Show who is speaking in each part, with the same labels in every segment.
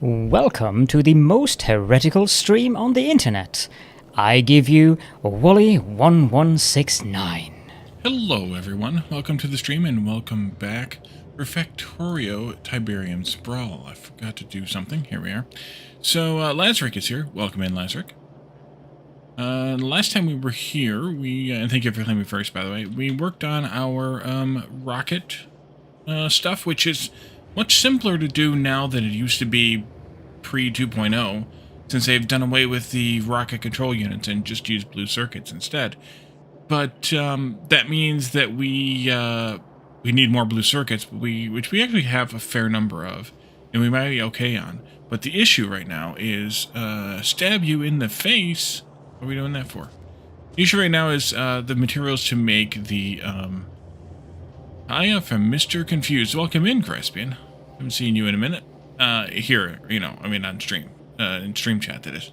Speaker 1: Welcome to the most heretical stream on the internet. I give you Wally1169.
Speaker 2: Hello everyone, welcome to the stream and welcome back for Factorio Tiberian Sprawl. I forgot to do something, here we are. So Lazarick is here, welcome in Lazarick. Last time we were here, and thank you for letting me first by the way, we worked on our rocket stuff, which is much simpler to do now than it used to be pre-2.0, since they've done away with the rocket control units and just use blue circuits instead. But that means that we need more blue circuits, which we actually have a fair number of, and we might be okay on. But the issue right now is stab you in the face. What are we doing that for? The issue right now is the materials to make the Hiya from Mr. Confused. Welcome in, Crespian. Haven't seen you in a minute. Here, you know, I mean on stream, in stream chat that is.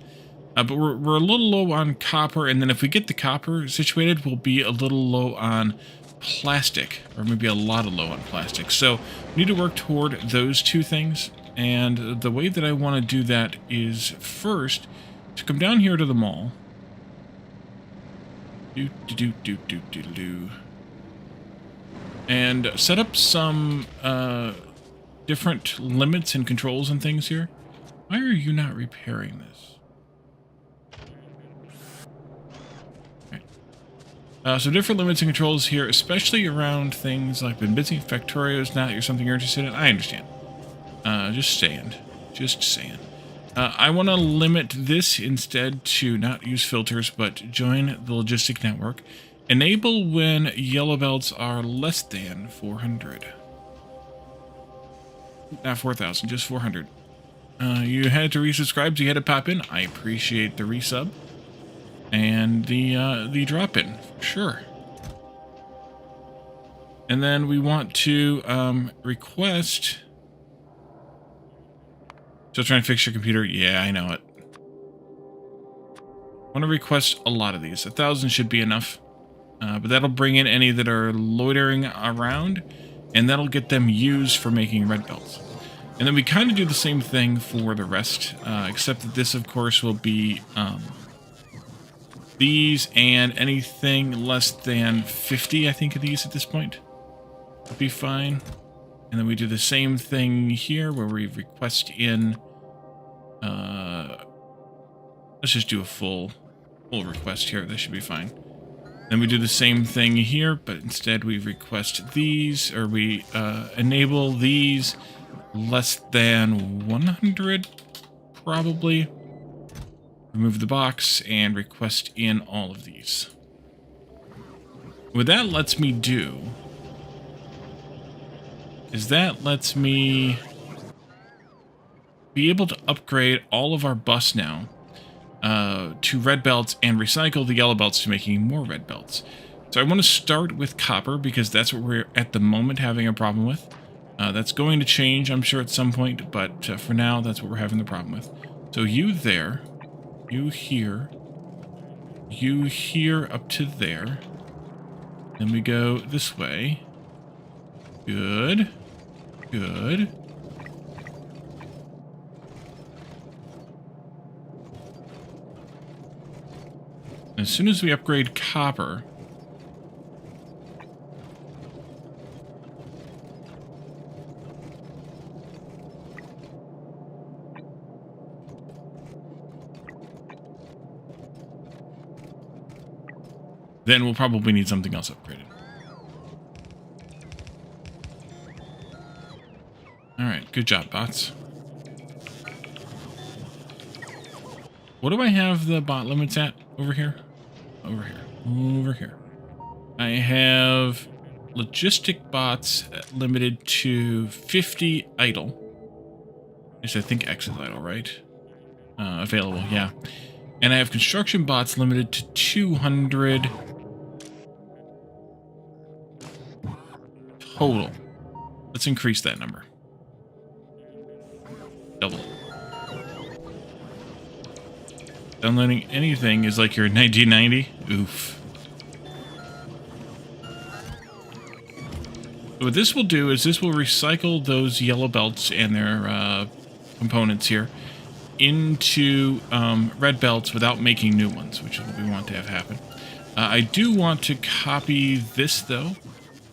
Speaker 2: But we're a little low on copper, and then if we get the copper situated, we'll be a little low on plastic, or maybe a lot of low on plastic. So we need to work toward those two things, and the way that I want to do that is first to come down here to the mall. And set up some different limits and controls and things here. Why are you not repairing this? Okay. So different limits and controls here, especially around things like been busy, Factorio's not something you're interested in. I understand. Just saying. Just saying. I want to limit this instead to not use filters, but join the logistic network. Enable when yellow belts are less than 400. Not 4,000, just 400. You had to resubscribe, so you had to pop in. I appreciate the resub. And the drop in, for sure. And then we want to request... Still trying to fix your computer? Yeah, I know it. I want to request a lot of these. 1,000 should be enough. But that'll bring in any that are loitering around, and that'll get them used for making red belts. And then we kind of do the same thing for the rest, except that this, of course, will be these and anything less than 50, I think, of these at this point. Will be fine. And then we do the same thing here, where we request in... let's just do a full request here. That should be fine. Then we do the same thing here, but instead we request these, or we enable these less than 100, probably. Remove the box and request in all of these. What that lets me do is that lets me be able to upgrade all of our bus now to red belts and recycle the yellow belts to making more red belts. So I want to start with copper because that's what we're at the moment having a problem with. That's going to change, I'm sure, at some point, but for now, that's what we're having the problem with. So you there, you here up to there. Then we go this way. Good. Good. As soon as we upgrade copper, then we'll probably need something else upgraded. Alright, good job, bots. What do I have the bot limits at over here? Over here. Over here. I have logistic bots limited to 50 idle. Yes, I think X is idle, right? Available, yeah. And I have construction bots limited to 200 total. Let's increase that number. Double. Downloading anything is like your 1990. Oof. What this will do is this will recycle those yellow belts and their components here into red belts without making new ones, which is what we want to have happen. I do want to copy this, though,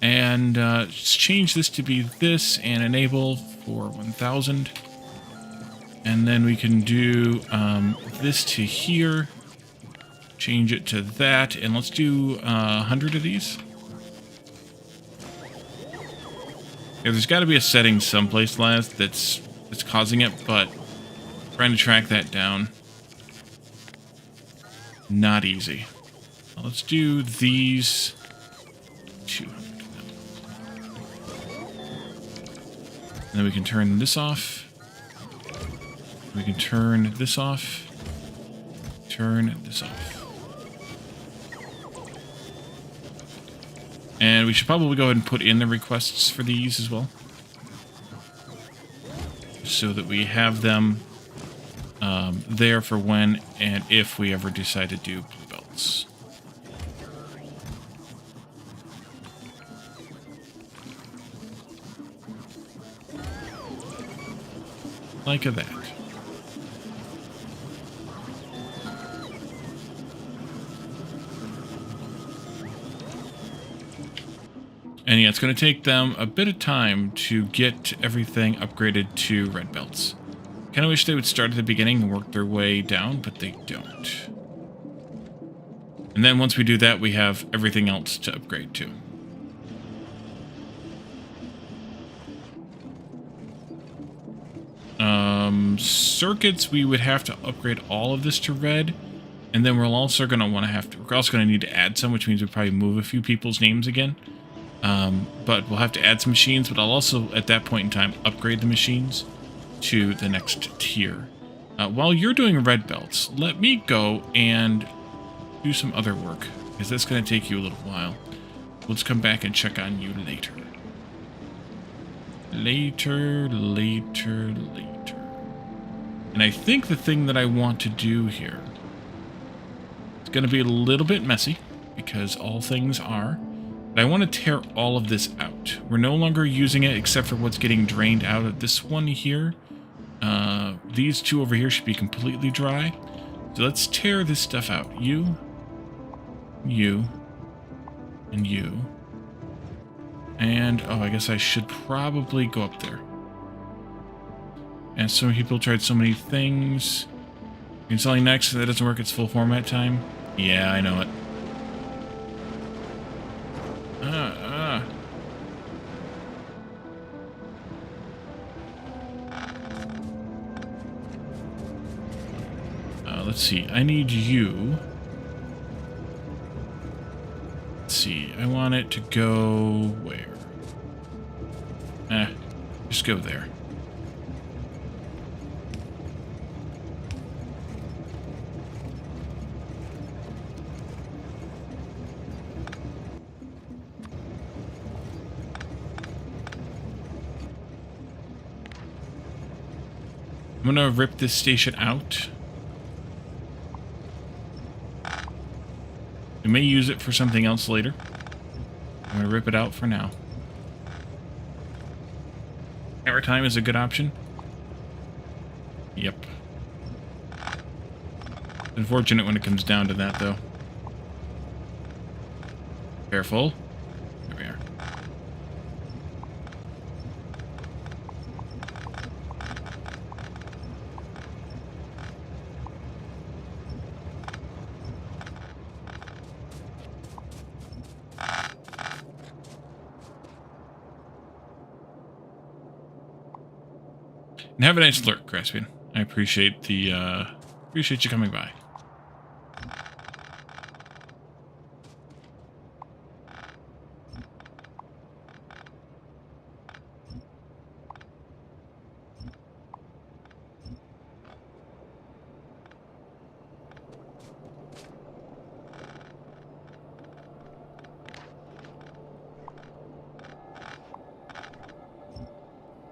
Speaker 2: and change this to be this and enable for 1000. And then we can do this to here, change it to that, and let's do 100 of these. Yeah, there's got to be a setting someplace, Laz, that's causing it, but trying to track that down, not easy. Let's do these 200. And then we can turn this off. We can turn this off. Turn this off. And we should probably go ahead and put in the requests for these as well, so that we have them there for when and if we ever decide to do blue belts. Like that. And yeah, it's going to take them a bit of time to get everything upgraded to red belts. Kind of wish they would start at the beginning and work their way down, but they don't. And then once we do that, we have everything else to upgrade to. Circuits, we would have to upgrade all of this to red, and then we're also going to we're also going to need to add some, which means we'll probably move a few people's names again. But we'll have to add some machines, but I'll also, at that point in time, upgrade the machines to the next tier. While you're doing red belts, let me go and do some other work, because that's going to take you a little while. Let's come back and check on you later. Later. And I think the thing that I want to do here, it's going to be a little bit messy, because all things are. But I want to tear all of this out. We're no longer using it except for what's getting drained out of this one here. These two over here should be completely dry. So let's tear this stuff out. You, and you. And, oh, I guess I should probably go up there. And so many people tried so many things. Installing next, that doesn't work, it's full format time. Yeah, I know it. Let's see, I need you. Let's see, I want it to go where? Just go there. I'm gonna rip this station out. We may use it for something else later. I'm gonna rip it out for now. Hour time is a good option. Yep. Unfortunate when it comes down to that, though. Careful. There we are. And have a nice lurk, Graspian. I appreciate the appreciate you coming by.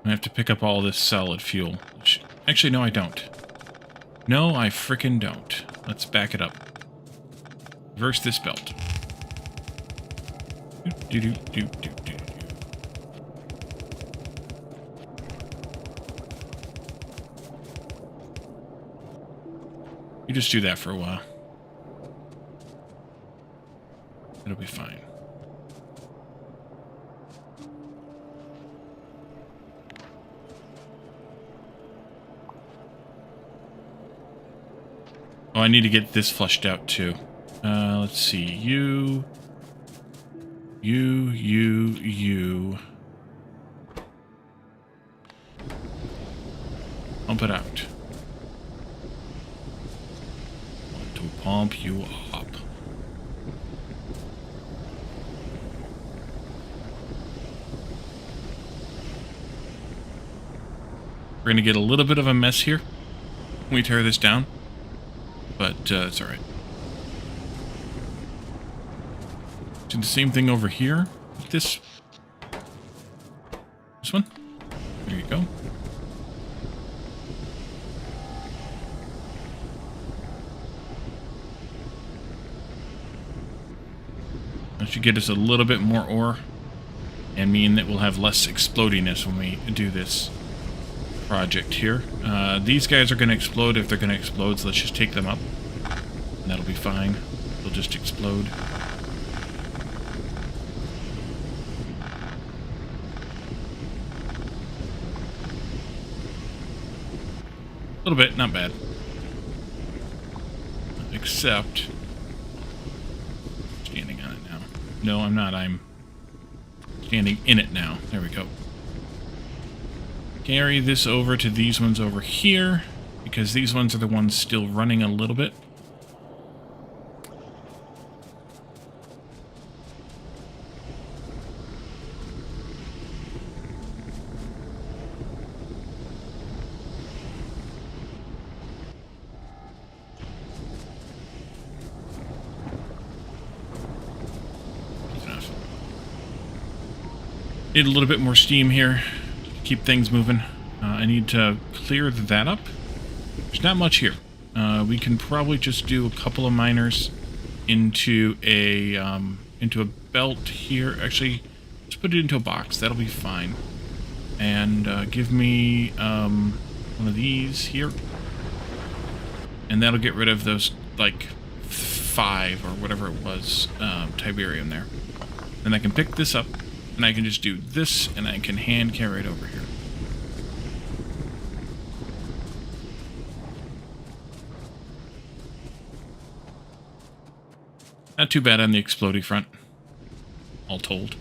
Speaker 2: I have to pick up all this solid fuel. Actually, no, I don't. No, I frickin' don't. Let's back it up. Reverse this belt. You just do that for a while. It'll be fine. Oh, I need to get this flushed out too. Let's see. You. Pump it out. Want to pump you up. We're going to get a little bit of a mess here when we tear this down, but it's alright. Do the same thing over here with this one. There you go. That should get us a little bit more ore and mean that we'll have less explodiness when we do this project here. These guys are going to explode if they're going to explode, so let's just take them up. And that'll be fine. They'll just explode. A little bit, not bad. Except... standing on it now. No, I'm not. I'm standing in it now. There we go. Carry this over to these ones over here, because these ones are the ones still running a little bit. Need a little bit more steam here to keep things moving. I need to clear that up. There's not much here. We can probably just do a couple of miners into a belt here. Actually, let's put it into a box. That'll be fine. And give me one of these here, and that'll get rid of those like 5 or whatever it was Tiberium there. And I can pick this up. And I can just do this, and I can hand carry it over here. Not too bad on the explodey front, all told.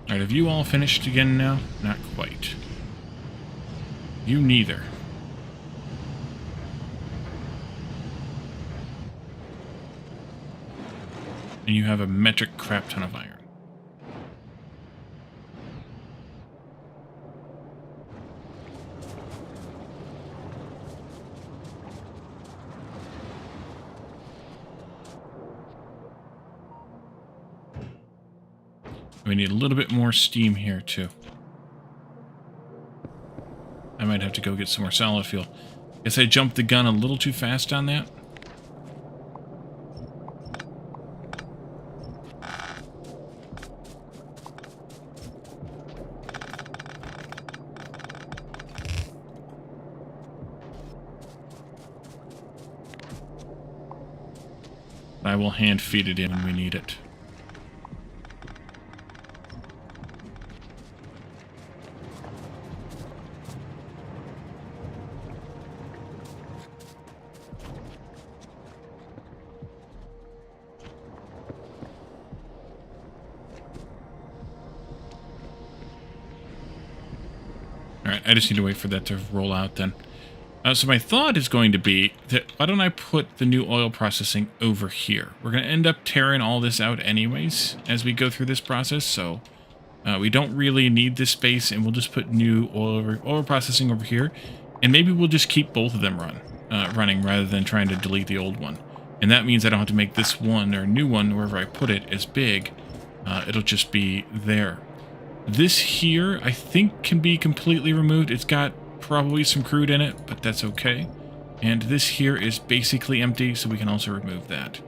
Speaker 2: Alright, have you all finished again now? Not quite. You neither. And you have a metric crap ton of iron. We need a little bit more steam here, too. I might have to go get some more solid fuel. Guess I jumped the gun a little too fast on that. I will hand feed it in when we need it. Alright, I just need to wait for that to roll out then. So my thought is going to be that why don't I put the new oil processing over here? We're going to end up tearing all this out anyways as we go through this process, so we don't really need this space, and we'll just put new oil processing over here, and maybe we'll just keep both of them running rather than trying to delete the old one. And that means I don't have to make this one or new one, wherever I put it, as big. It'll just be there. This here, I think, can be completely removed. It's got probably some crude in it, but that's okay. And this here is basically empty, so we can also remove that.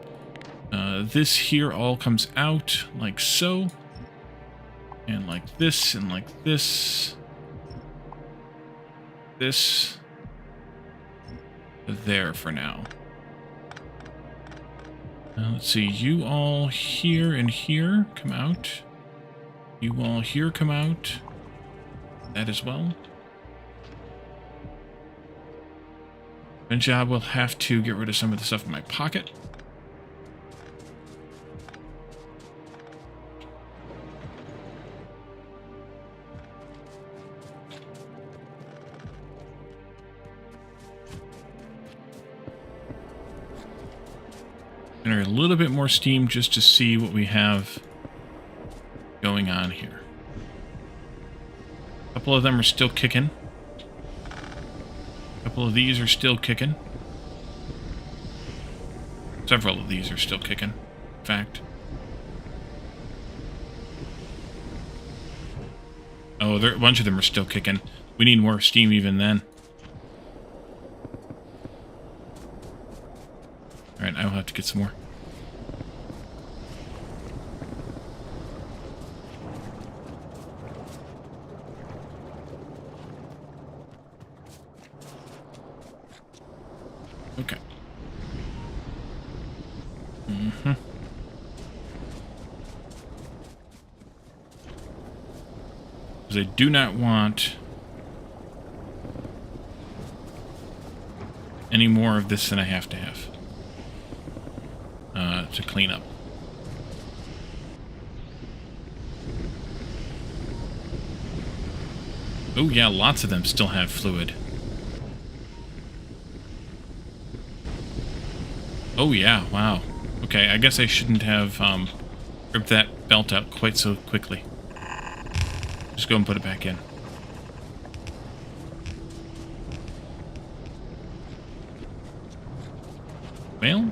Speaker 2: This here all comes out like so. And like this, and like this. This. There for now. Let's see, you all here and here come out. You all here come out. That as well. Eventually I will have to get rid of some of the stuff in my pocket. Generate a little bit more steam just to see what we have going on here. A couple of them are still kicking. A couple of these are still kicking. Several of these are still kicking, in fact. Oh, a bunch of them are still kicking. We need more steam even then. Alright, I will have to get some more. Okay. Because I do not want any more of this than I have to have. To clean up. Oh yeah, lots of them still have fluid. Oh yeah, wow. Okay, I guess I shouldn't have ripped that belt out quite so quickly. Just go and put it back in. Well...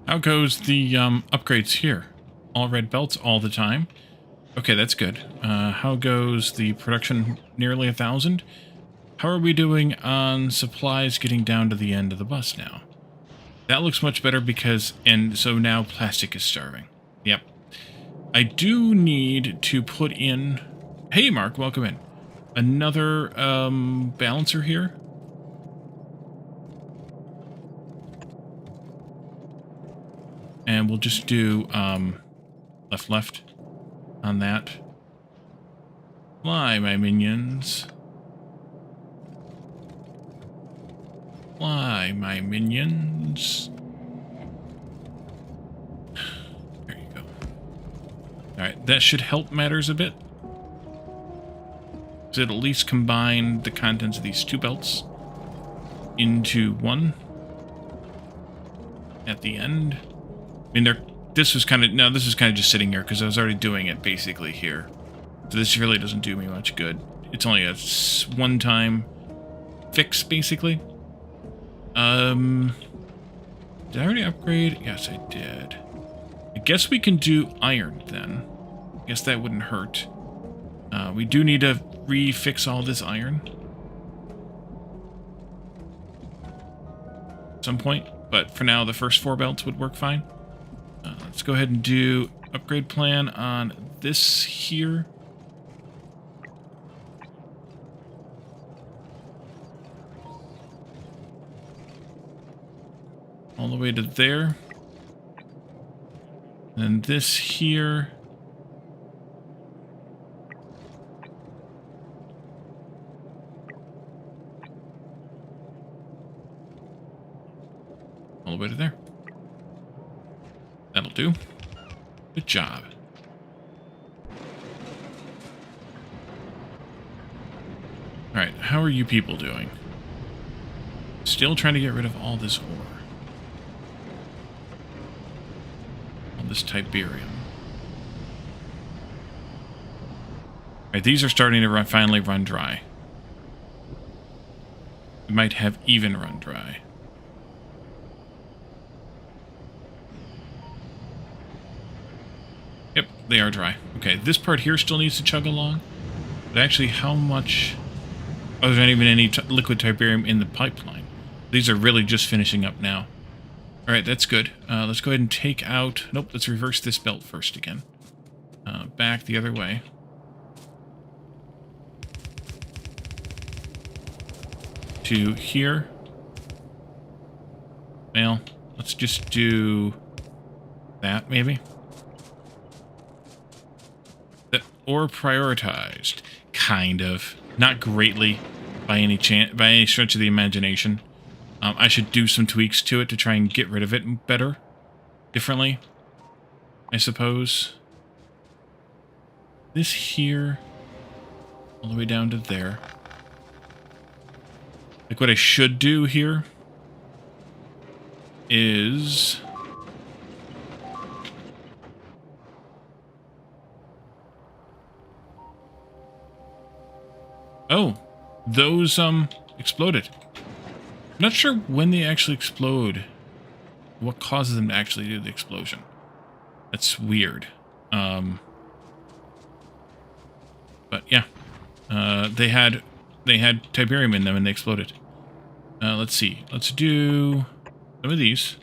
Speaker 2: How goes the upgrades here? All red belts all the time. Okay, that's good. How goes the production? Nearly 1,000. How are we doing on supplies getting down to the end of the bus now? That looks much better because... And so now plastic is starving. Yep. I do need to put in... Hey, Mark, welcome in. Another balancer here. And we'll just do left on that. Fly, my minions. Fly, my minions. There you go. Alright, that should help matters a bit. So it'll at least combine the contents of these two belts into one at the end. I mean, this was kind of... No, this is kind of just sitting here because I was already doing it basically here. So this really doesn't do me much good. It's only a one-time fix, basically. Did I already upgrade? Yes, I did. I guess we can do iron, then. I guess that wouldn't hurt. We do need to refix all this iron. At some point. But for now, the first 4 belts would work fine. Let's go ahead and do upgrade plan on this here. all the way to there. And this here. All the way to there. That'll do. Good job. Alright, how are you people doing? Still trying to get rid of all this ore. All this Tiberium. Alright, these are starting to finally run dry. We might have even run dry. Yep, they are dry. Okay, this part here still needs to chug along. But actually, how much... Oh, there's not even any liquid Tiberium in the pipeline. These are really just finishing up now. Alright, that's good. Let's go ahead and take out... Nope, let's reverse this belt first again. Back the other way. To here. Well, let's just do that, maybe. Or prioritized, kind of, not greatly, by any stretch of the imagination. I should do some tweaks to it to try and get rid of it better, differently, I suppose. This here, all the way down to there. Like what I should do here is... Oh, those, exploded. I'm not sure when they actually explode. What causes them to actually do the explosion. That's weird. But yeah. They had Tiberium in them and they exploded. Let's see. Let's do some of these.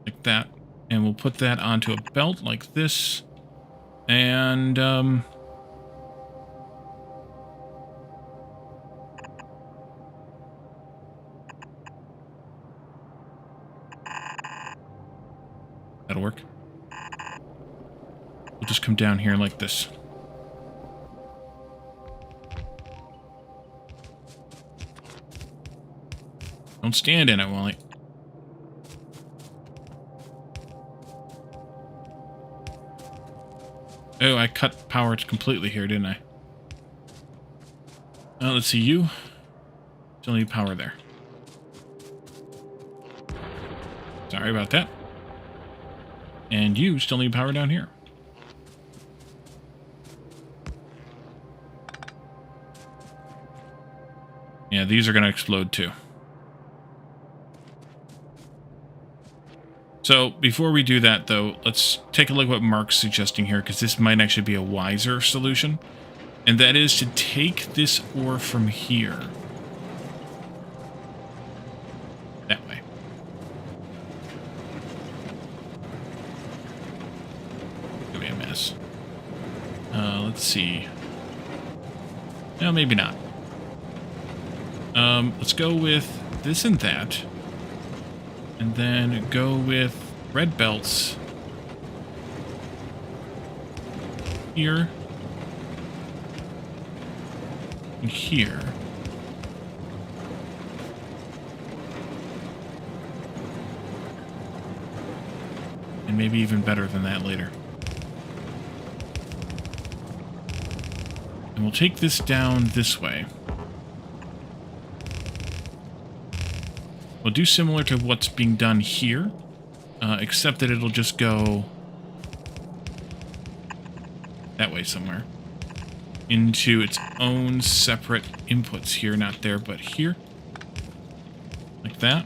Speaker 2: Like that. And we'll put that onto a belt like this. And, that'll work. We'll just come down here like this. Don't stand in it, Wally. Oh, I cut power completely here, didn't I? Let's see, you still need power there. Sorry about that. And you still need power down here. Yeah, these are going to explode too. So, before we do that, though, let's take a look at what Mark's suggesting here, because this might actually be a wiser solution. And that is to take this ore from here. That way. Gonna be a mess. Let's see. No, maybe not. Let's go with this and that. And then go with red belts here and here. And maybe even better than that later. And we'll take this down this way. We'll do similar to what's being done here, except that it'll just go that way somewhere. Into its own separate inputs here, not there, but here. Like that.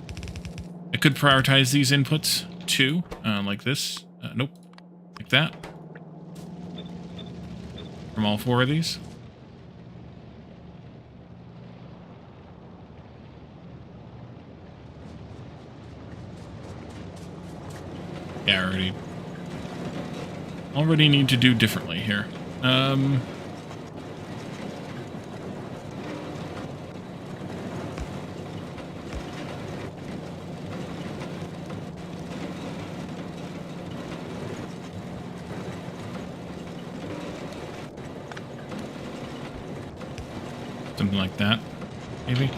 Speaker 2: I could prioritize these inputs, too, like this. Nope. Like that. From all four of these. Yeah, already need to do differently here. Something like that, maybe.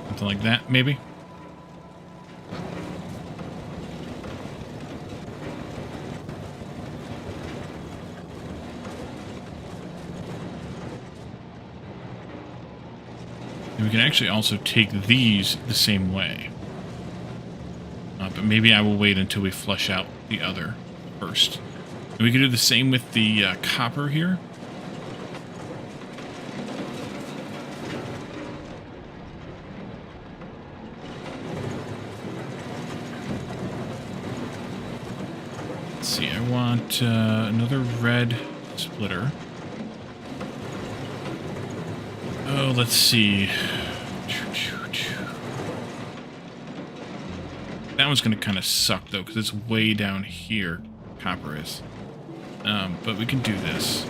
Speaker 2: Something like that, maybe. And we can actually also take these the same way. But maybe I will wait until we flush out the other first. And we can do the same with the copper here. Let's see, I want another red splitter. Oh, let's see. That one's going to kind of suck, though, because it's way down here, copper is. But we can do this.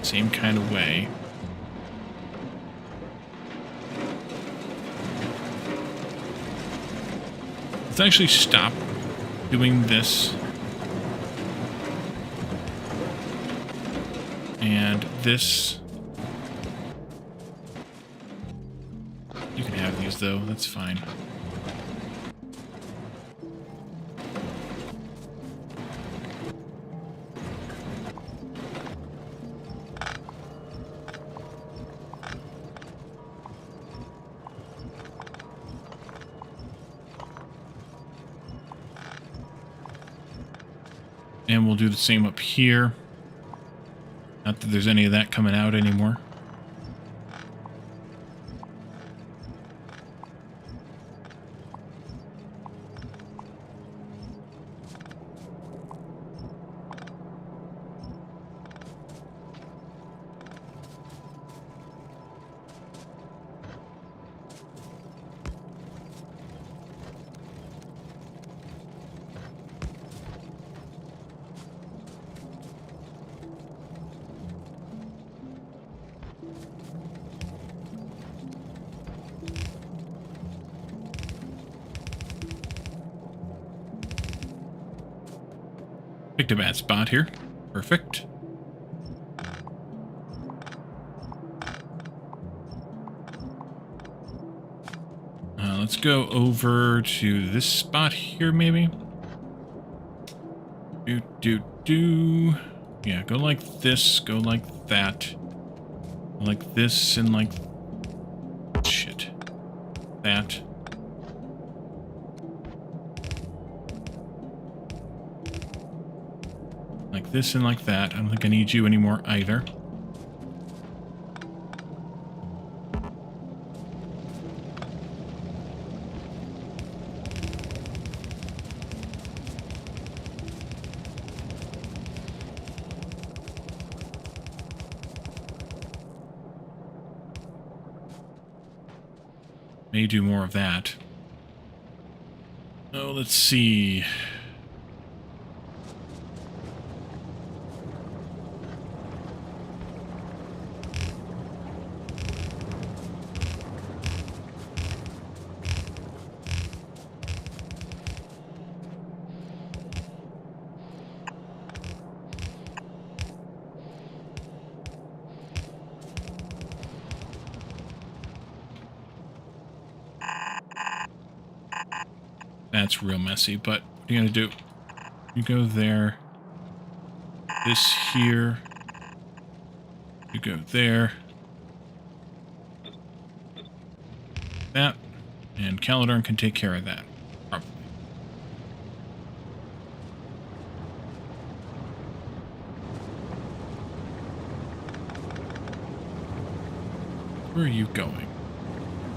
Speaker 2: Same kind of way. Let's actually stop doing this. And this. You can have these, though. That's fine. And we'll do the same up here. Not that there's any of that coming out anymore. Picked a bad spot here. Perfect. Let's go over to this spot here, maybe. Do. Yeah, go like this, go like that. Like this and like... Shit. That. Like this and like that. I don't think I need you anymore either. May do more of that. Oh, let's see. That's real messy, but what are you going to do? You go there. This here. You go there. That. And Caledon can take care of that. Probably. Where are you going?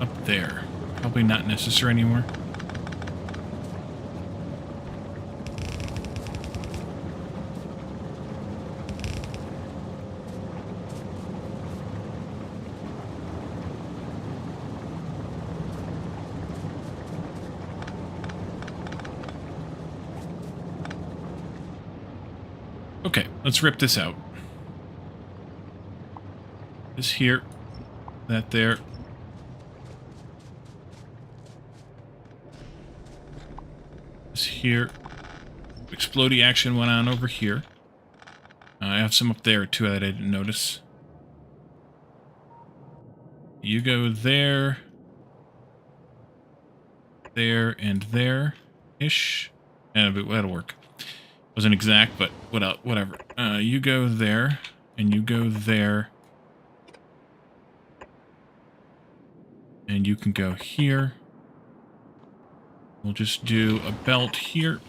Speaker 2: Up there. Probably not necessary anymore. Okay, let's rip this out. This here, that there. This here. Explodey action went on over here. I have some up there too that I didn't notice. You go there, there, and there-ish. But that'll work. Wasn't exact, but whatever. You go there, and you go there. And you can go here. We'll just do a belt here.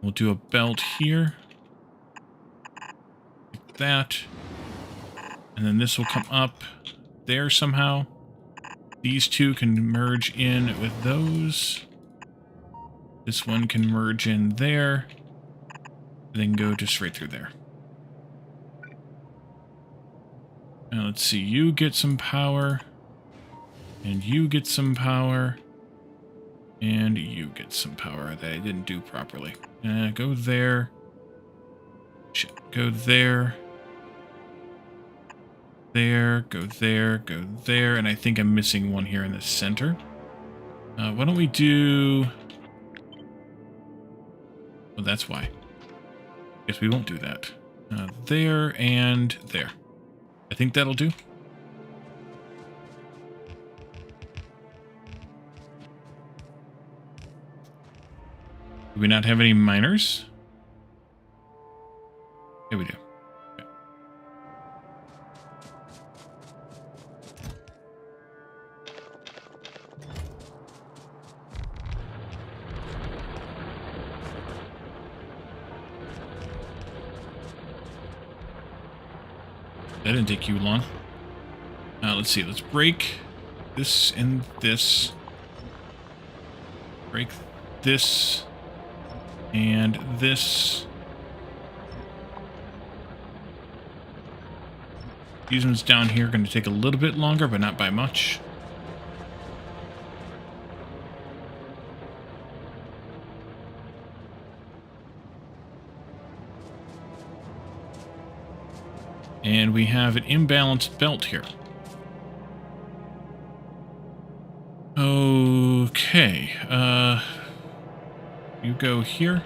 Speaker 2: We'll do a belt here. Like that. And then this will come up there somehow. These two can merge in with those. This one can merge in there. Then go just right through there. Now let's see. You get some power. And you get some power. And you get some power that I didn't do properly. Go there. Shit. Go there. There. Go there. Go there. And I think I'm missing one here in the center. Why don't we do... Well, that's why. Guess we won't do that. There and there. I think that'll do. Do we not have any miners? Yeah, we do. Okay. That didn't take you long. Let's see. Let's break this and this. Break this. And this. These ones down here are going to take a little bit longer, but not by much. And we have an imbalanced belt here. Okay. You go here.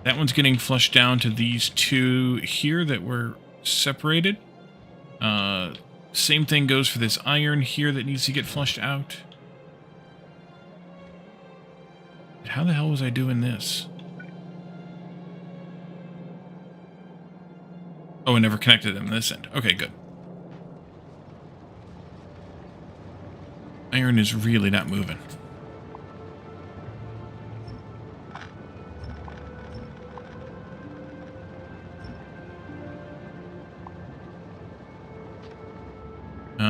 Speaker 2: That one's getting flushed down to these two here that were separated. Same thing goes for this iron here that needs to get flushed out. How the hell was I doing this? Oh, I never connected them this end. Okay, good. Iron is really not moving.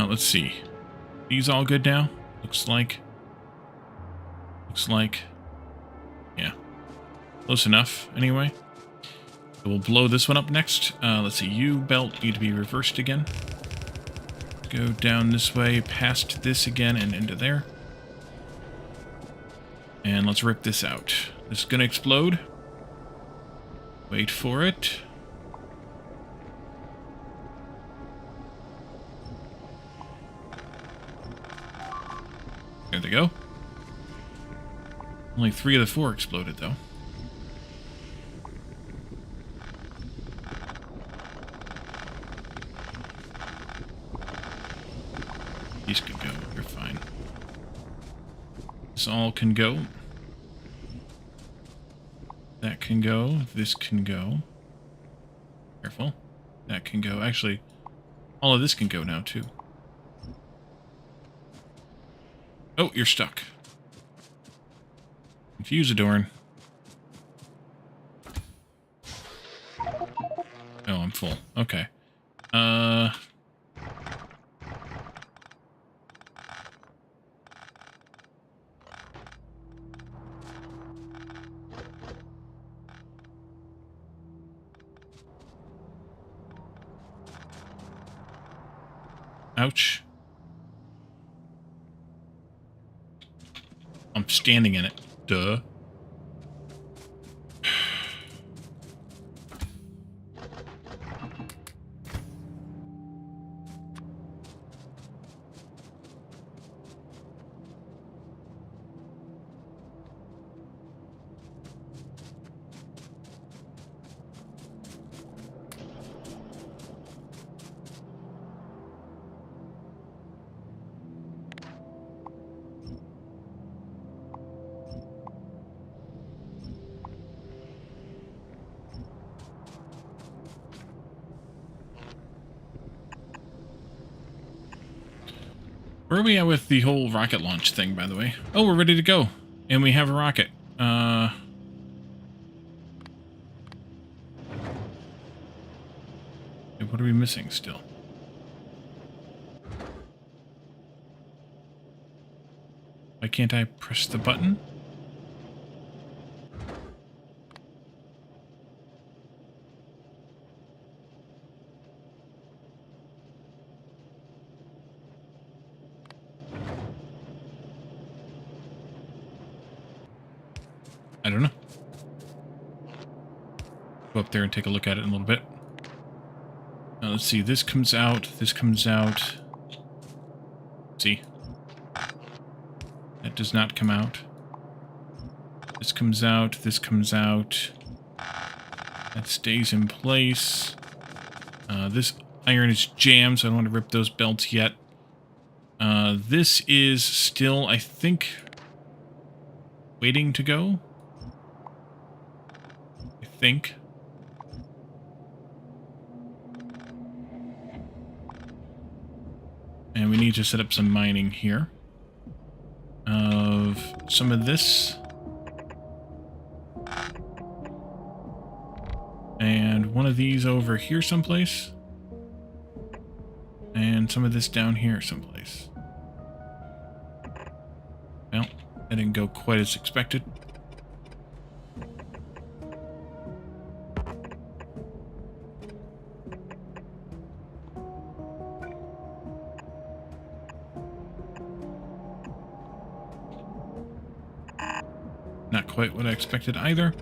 Speaker 2: Let's see. These all good now? Looks like. Yeah. Close enough, anyway. We'll blow this one up next. Let's see. You belt need to be reversed again. Go down this way, past this again, and into there. And let's rip this out. This is going to explode. Wait for it. There they go. Only 3 of the 4 exploded, though. These can go. You're fine. This all can go. That can go. This can go. Careful. That can go. Actually, all of this can go now, too. Oh, you're stuck. Confuse Adorn. Oh, I'm full. Okay. Ouch. I'm standing in it. Duh. Where are we at with the whole rocket launch thing, by the way? Oh, we're ready to go. And we have a rocket. What are we missing still? Why can't I press the button? I don't know. Go up there and take a look at it in a little bit. Now let's see, this comes out, this comes out. See? That does not come out. This comes out, this comes out. That stays in place. This iron is jammed, so I don't want to rip those belts yet. This is still, I think, waiting to go. I think. And we need to set up some mining here of some of this. And one of these over here someplace. And some of this down here someplace. Well, that didn't go quite as expected. Not quite what I expected either.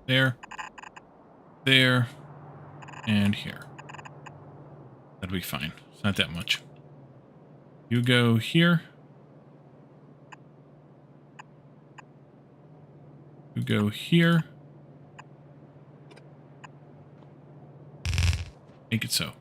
Speaker 2: There, there, and here. That'll be fine. It's not that much. You go here. You go here. Make it so.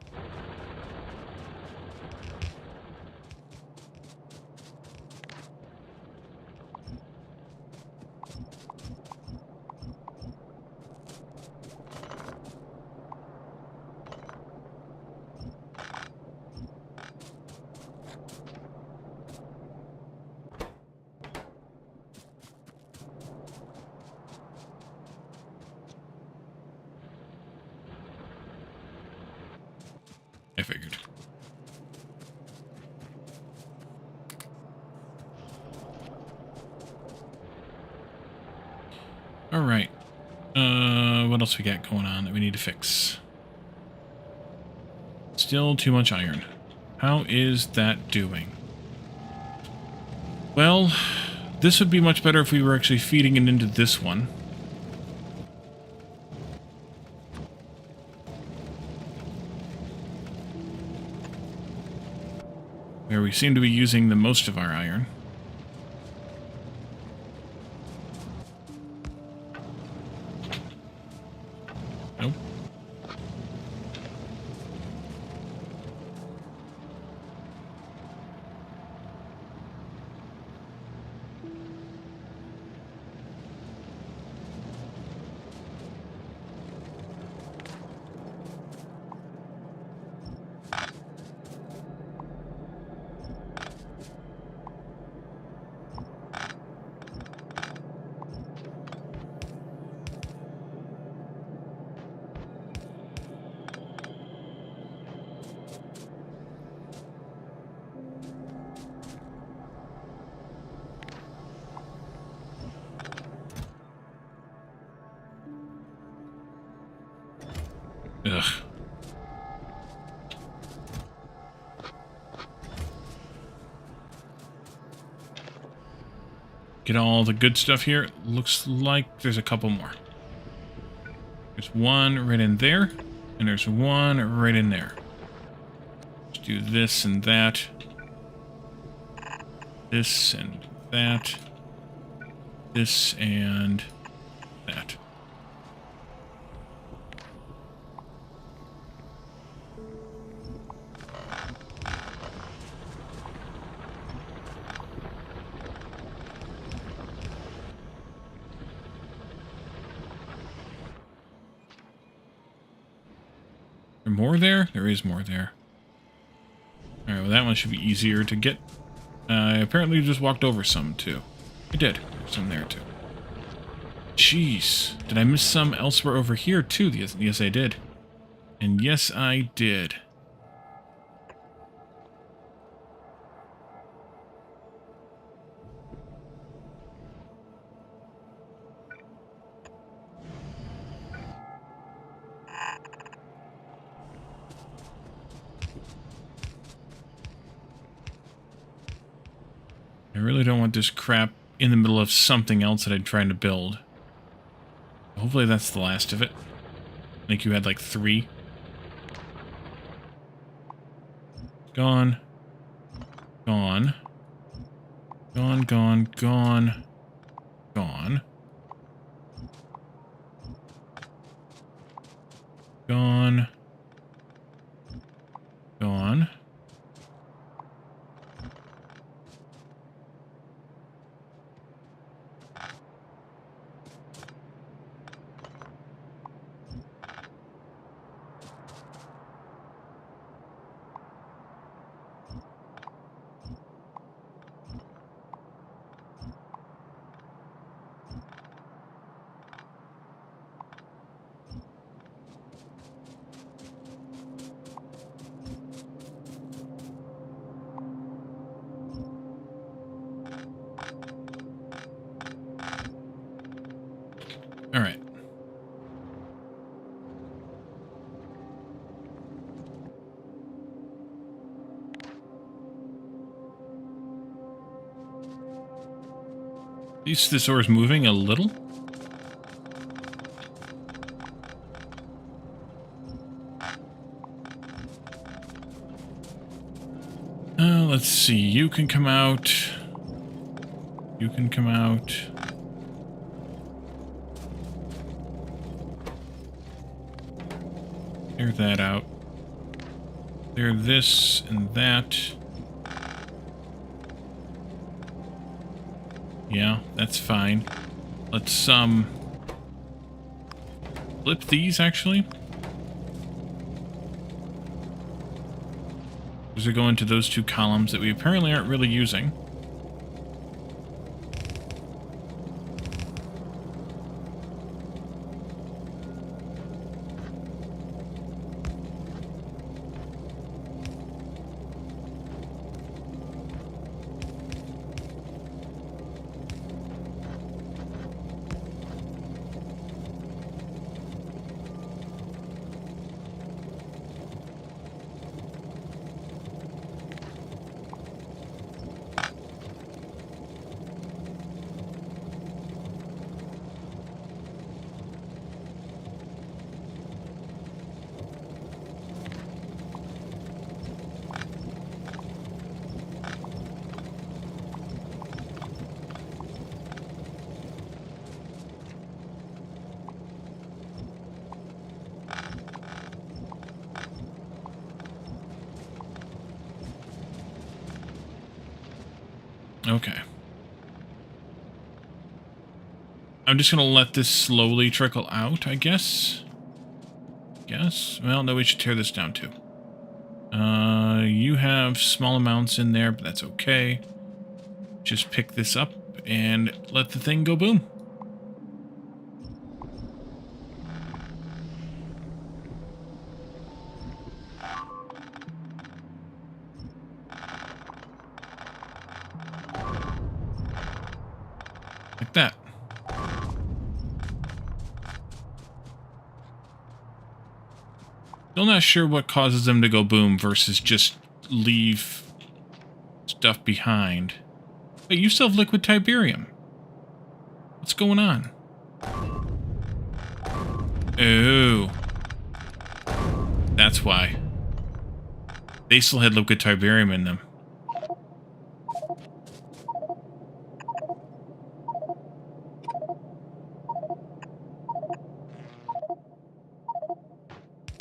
Speaker 2: I figured. All right. What else we got going on that we need to fix? Still too much iron. How is that doing? Well, this would be much better if we were actually feeding it into this one. Where we seem to be using the most of our iron. Nope. Ugh. Get all the good stuff here. Looks like there's a couple more. There's one right in there, and there's one right in there. Let's do this and that. This and that. This and that. there more there? There is more there. Alright, well that one should be easier to get. I apparently just walked over some too. I did. There's some there too. Jeez. Did I miss some elsewhere over here too? Yes, I did. And yes, I did. I really don't want this crap in the middle of something else that I'm trying to build. Hopefully that's the last of it. I think you had like 3. Gone. Gone. Gone, gone, gone. Gone. Gone. Gone. All right. At least this ore is moving a little. Let's see. You can come out. You can come out. Clear that out. Clear this and that. Yeah, that's fine. Let's, flip these, actually. These are going to those 2 columns that we apparently aren't really using. Okay. I'm just going to let this slowly trickle out, I guess. Well, no, we should tear this down too. You have small amounts in there, but that's okay. Just pick this up and let the thing go boom. Like that. Still not sure what causes them to go boom versus just leave stuff behind. Wait, you still have liquid Tiberium. What's going on? Oh. That's why. They still had liquid Tiberium in them.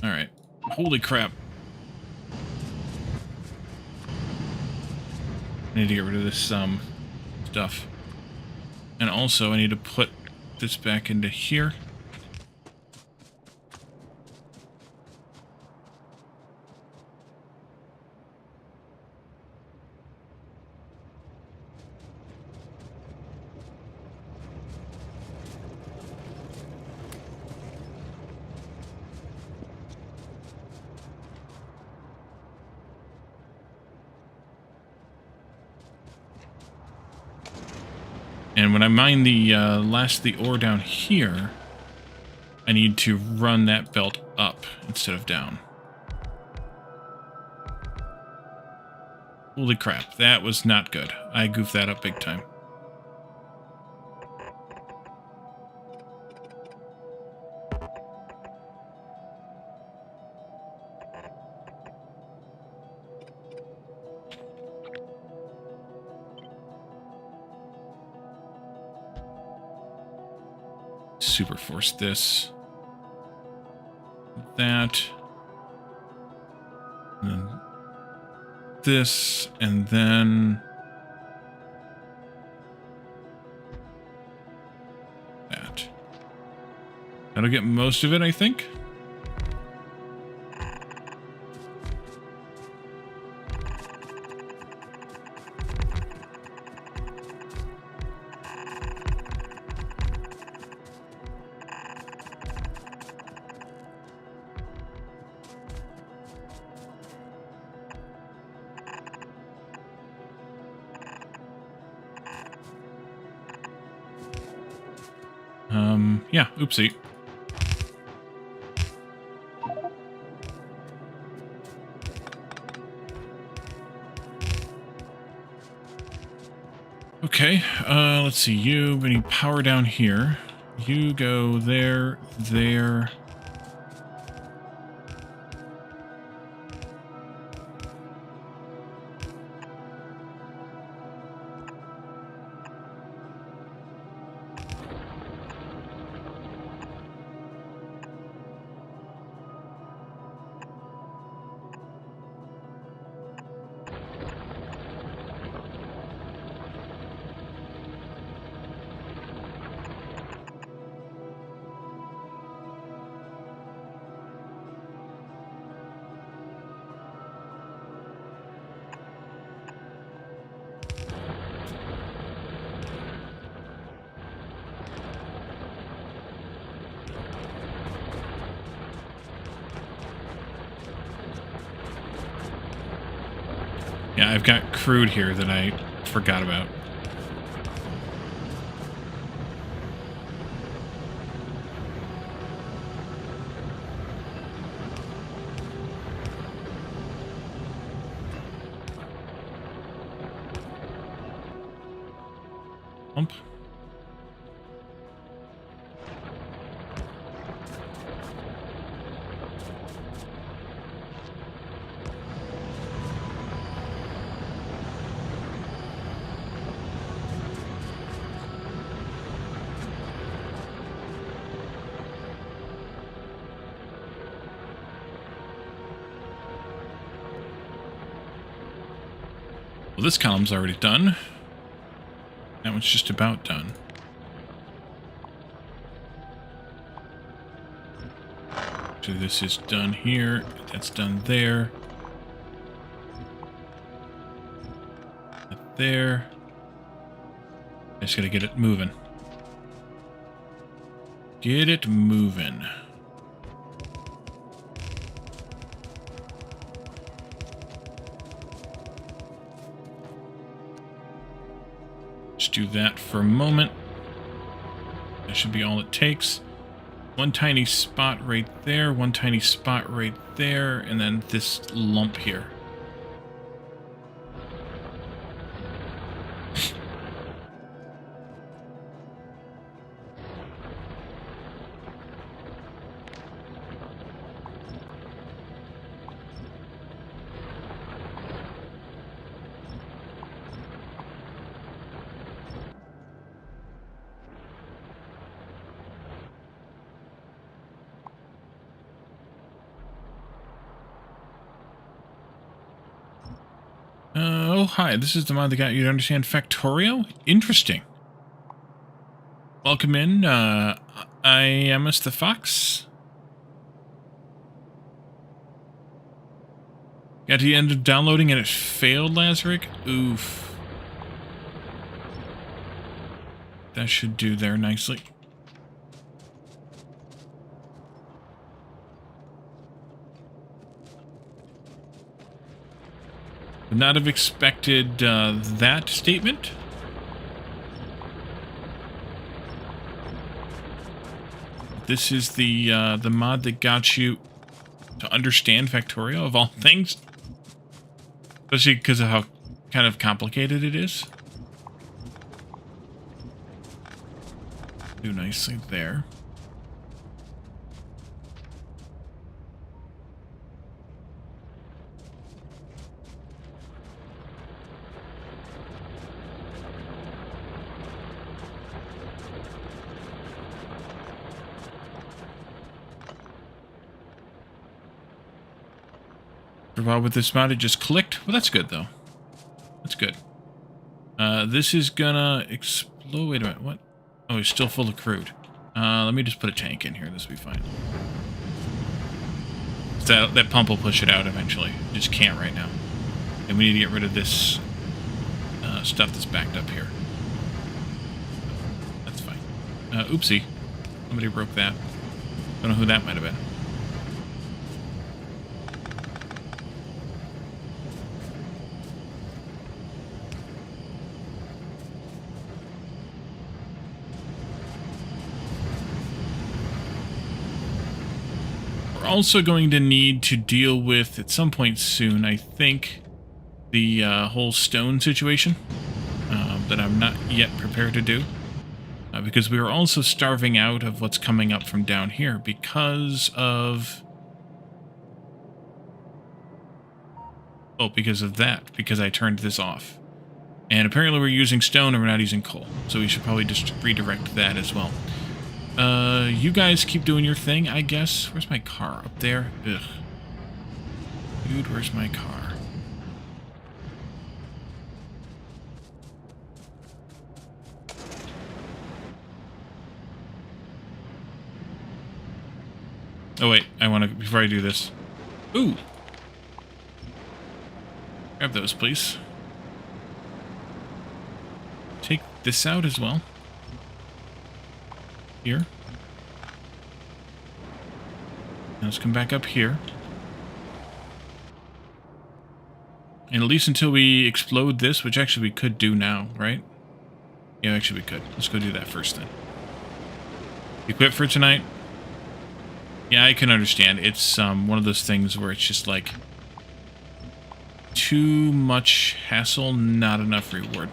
Speaker 2: Alright. Holy crap. I need to get rid of this stuff. And also I need to put this back into here. when I mine the last of the ore down here, I need to run that belt up instead of down. Holy crap, that was not good. I goofed that up big time. Super force this. That. And then this, and then that. That'll get most of it, I think. Yeah, oopsie. Okay, let's see, we need power down here. You go there, there. Yeah, I've got crude here that I forgot about. Pump. Well, this column's already done. That one's just about done. So this is done here. That's done there. That there. I just gotta get it moving. Get it moving. Do that for a moment. That should be all it takes. One tiny spot right there, one tiny spot right there, and then this lump here. Oh, hi, this is the mod that got you to understand Factorio? Interesting. Welcome in, I am the Fox. Got to the end of downloading and it failed, Lazaric? Oof. That should do there nicely. Would not have expected that statement. this is the mod that got you to understand Factorio, of all things. Especially because of how kind of complicated it is. Do nicely there. For a while with this mod, it just clicked. Well, that's good, though. That's good. This is gonna explode. Wait a minute, what? Oh, it's still full of crude. Let me just put a tank in here. This will be fine. That pump will push it out eventually. It just can't right now. And we need to get rid of this stuff that's backed up here. That's fine. Oopsie. Somebody broke that. Don't know who that might have been. Also going to need to deal with at some point soon, I think, the whole stone situation that I'm not yet prepared to do, because we are also starving out of what's coming up from down here because of that, because I turned this off, and apparently we're using stone and we're not using coal, so we should probably just redirect that as well. You guys keep doing your thing, I guess. Where's my car? Up there? Ugh. Dude, where's my car? Oh, wait. I want to... Before I do this... Ooh! Grab those, please. Take this out as well. Here. Now let's come back up here. And at least until we explode this, which actually we could do now, right? Yeah, actually we could. Let's go do that first then. You quit for tonight? Yeah, I can understand. It's one of those things where it's just like too much hassle, not enough reward.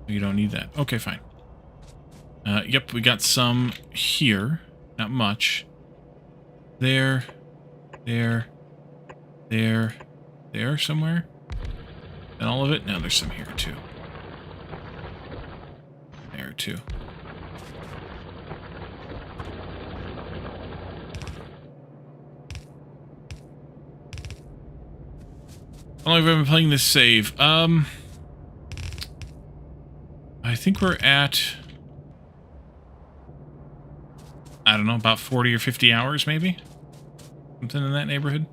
Speaker 2: You don't need that. Okay, fine. Yep, we got some here. Not much. There. There somewhere? And all of it? No, there's some here, too. There, too. How long have I been playing this save? I think we're at... I don't know, about 40 or 50 hours, maybe? Something in that neighborhood?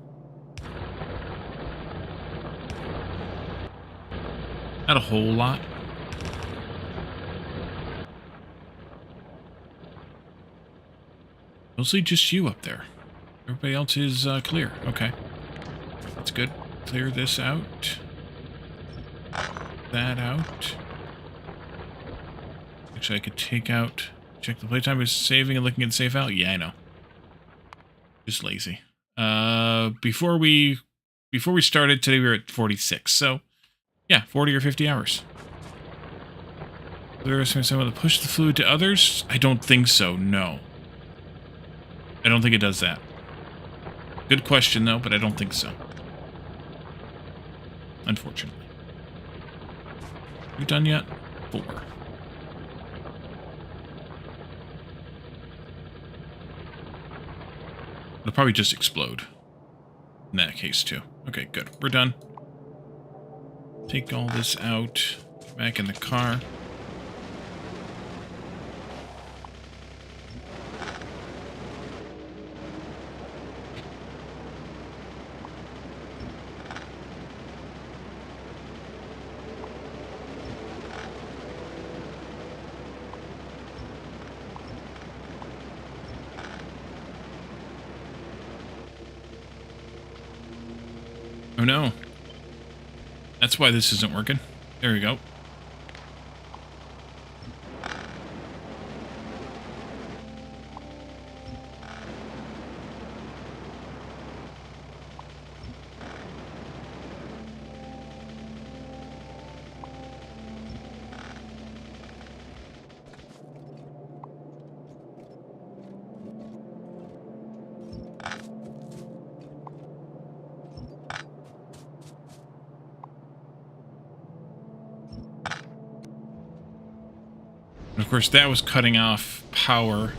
Speaker 2: Not a whole lot. Mostly just you up there. Everybody else is clear. Okay. That's good. Clear this out. That out. Actually, I could take out... Check the playtime is saving and looking at the save out. Yeah, I know. Just lazy. Before we started today, we were at 46. So, yeah, 40 or 50 hours. There's someone to push the fluid to others? I don't think so. No. I don't think it does that. Good question, though, but I don't think so. Unfortunately. You done yet? 4. It'll probably just explode. In that case, too. Okay, good. We're done. Take all this out. Back in the car. Oh no. That's why this isn't working. There we go. And of course, that was cutting off power,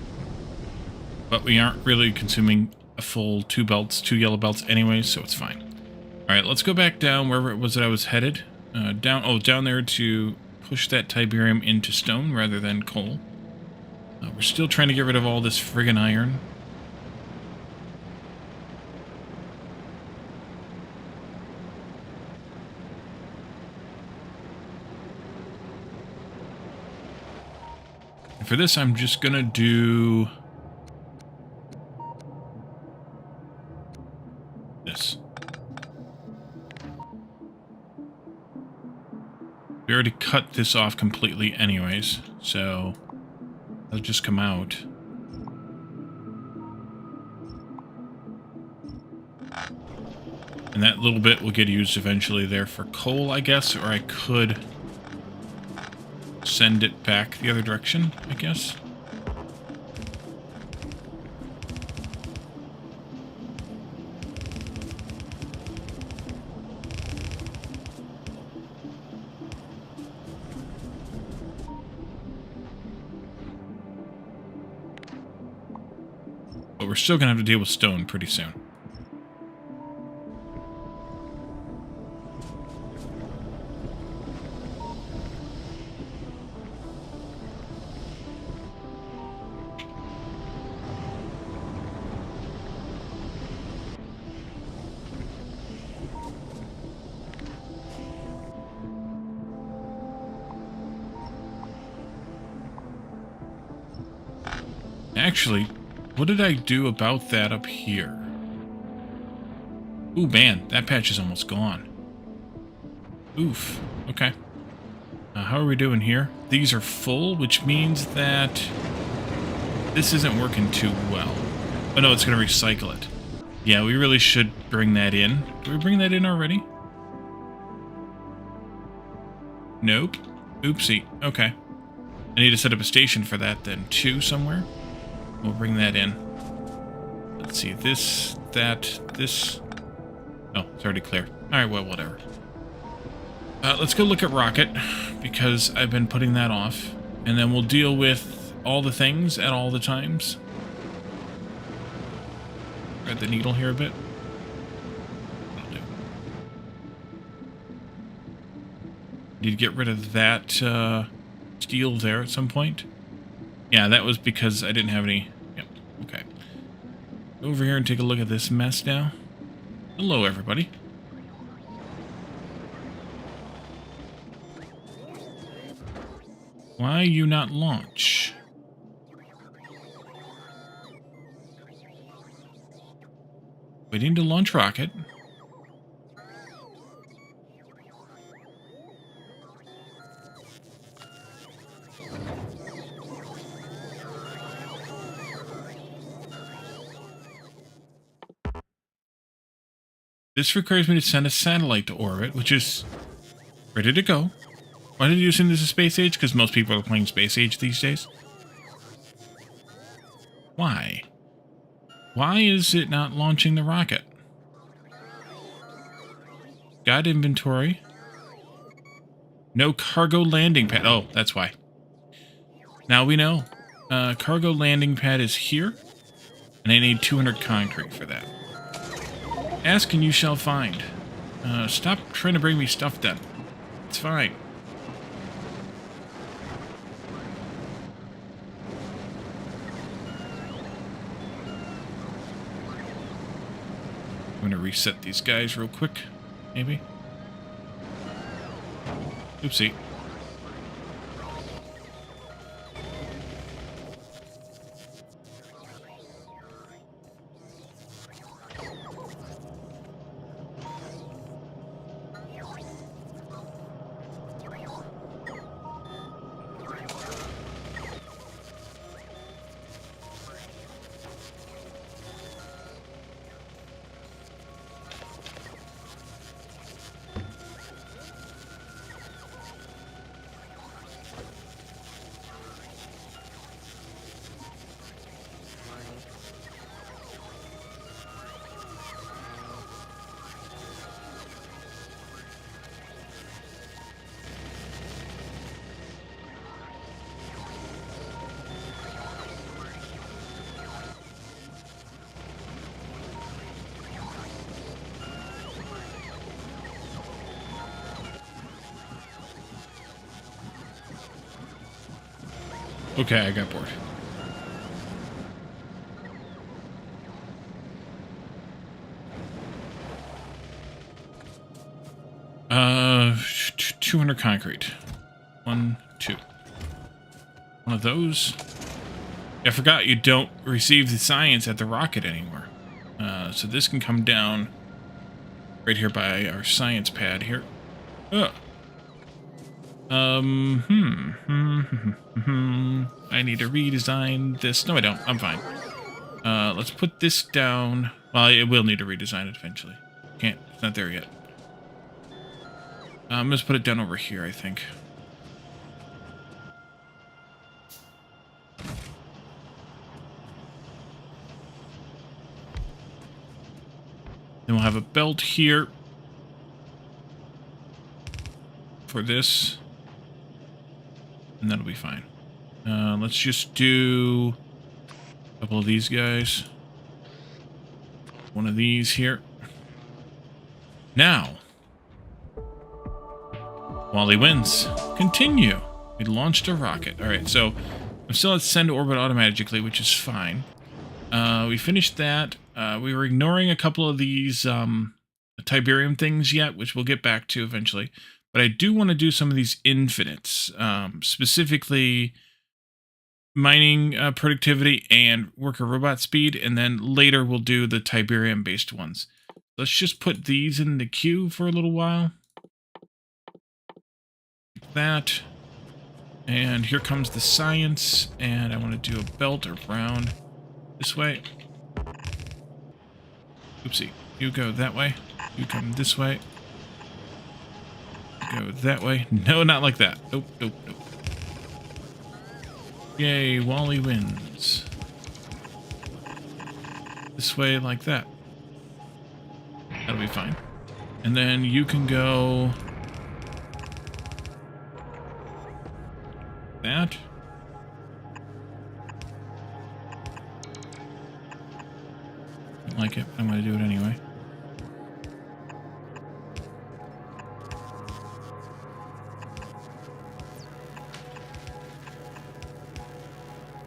Speaker 2: but we aren't really consuming a full 2 belts, 2 yellow belts anyways, so it's fine. All right, let's go back down wherever it was that I was headed. Down there to push that Tiberium into stone rather than coal. We're still trying to get rid of all this friggin' iron. For this, I'm just gonna do this. We already cut this off completely anyways, so it'll just come out. And that little bit will get used eventually there for coal, I guess, or I could send it back the other direction, I guess. But we're still gonna have to deal with stone pretty soon. Actually, what did I do about that up here? Ooh, man, that patch is almost gone. Oof. Okay. How are we doing here? These are full, which means that this isn't working too well. Oh no, it's going to recycle it. Yeah, we really should bring that in. Did we bring that in already? Nope. Oopsie. Okay. I need to set up a station for that then, too, somewhere. We'll bring that in. Let's see, this, that, this. Oh, it's already clear. Alright, well, whatever. Let's go look at Rocket, because I've been putting that off. And then we'll deal with all the things at all the times. Grab the needle here a bit. That'll do. Need to get rid of that steel there at some point. Yeah, that was because I didn't have any... Yep, okay. Over here and take a look at this mess now. Hello, everybody. Why you not launch? Waiting to launch rocket. This requires me to send a satellite to orbit, which is ready to go. Why did you send this to Space Age? Because most people are playing Space Age these days. Why? Why is it not launching the rocket? Got inventory. No cargo landing pad. Oh, that's why. Now we know. Cargo landing pad is here. And I need 200 concrete for that. Ask and you shall find. Stop trying to bring me stuff done. It's fine. I'm going to reset these guys real quick, maybe. Oopsie. Okay, I got bored. Uh, 200 concrete. 1, 2. One of those. I forgot you don't receive the science at the rocket anymore. So this can come down right here by our science pad here. I need to redesign this. No, I don't. I'm fine. Let's put this down. Well, it will need to redesign it eventually. Can't. It's not there yet. Let's put it down over here, I think. Then we'll have a belt here for this. And that'll be fine. Let's just do a couple of these guys. One of these here. Now, Wally wins. Continue. We launched a rocket. All right, so I'm still at send orbit automatically, which is fine. We finished that. We were ignoring a couple of these Tiberium things yet, which we'll get back to eventually. But I do want to do some of these infinites, specifically mining productivity and worker robot speed, and then later we'll do the Tiberium-based ones. Let's just put these in the queue for a little while. Like that. And here comes the science, and I want to do a belt around this way. Oopsie. You go that way. You come this way. Go that way. No, not like that. Nope, nope, nope. Yay, Wally wins. This way, like that. That'll be fine. And then you can go... that. Don't like it. I'm going to do it anyway.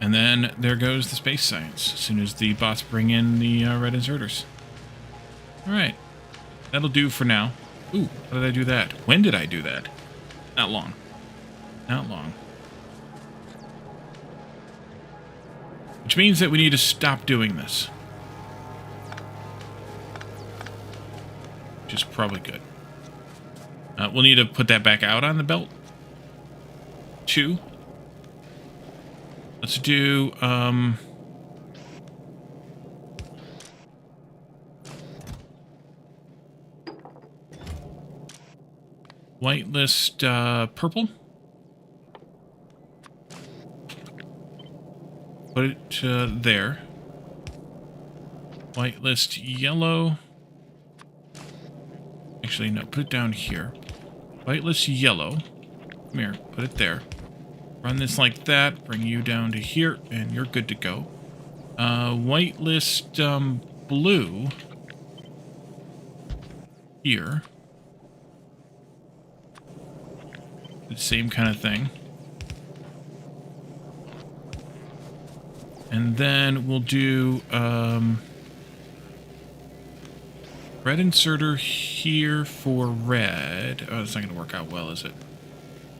Speaker 2: And then there goes the space science, as soon as the bots bring in the red inserters. Alright. That'll do for now. Ooh, how did I do that? When did I do that? Not long. Not long. Which means that we need to stop doing this. Which is probably good. We'll need to put that back out on the belt. 2. Let's do, whitelist, purple. Put it, there. Whitelist yellow. Actually, no, put it down here. Whitelist yellow. Come here, put it there. Run this like that, bring you down to here, and you're good to go. Whitelist, blue. Here. The same kind of thing. And then we'll do, red inserter here for red. Oh, that's not going to work out well, is it?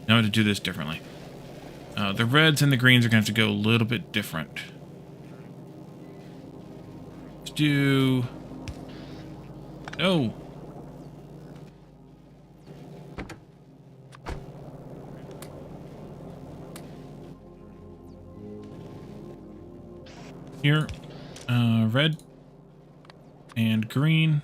Speaker 2: Now I have to do this differently. The reds and the greens are going to have to go a little bit different. Let's do... no! Here, red and green.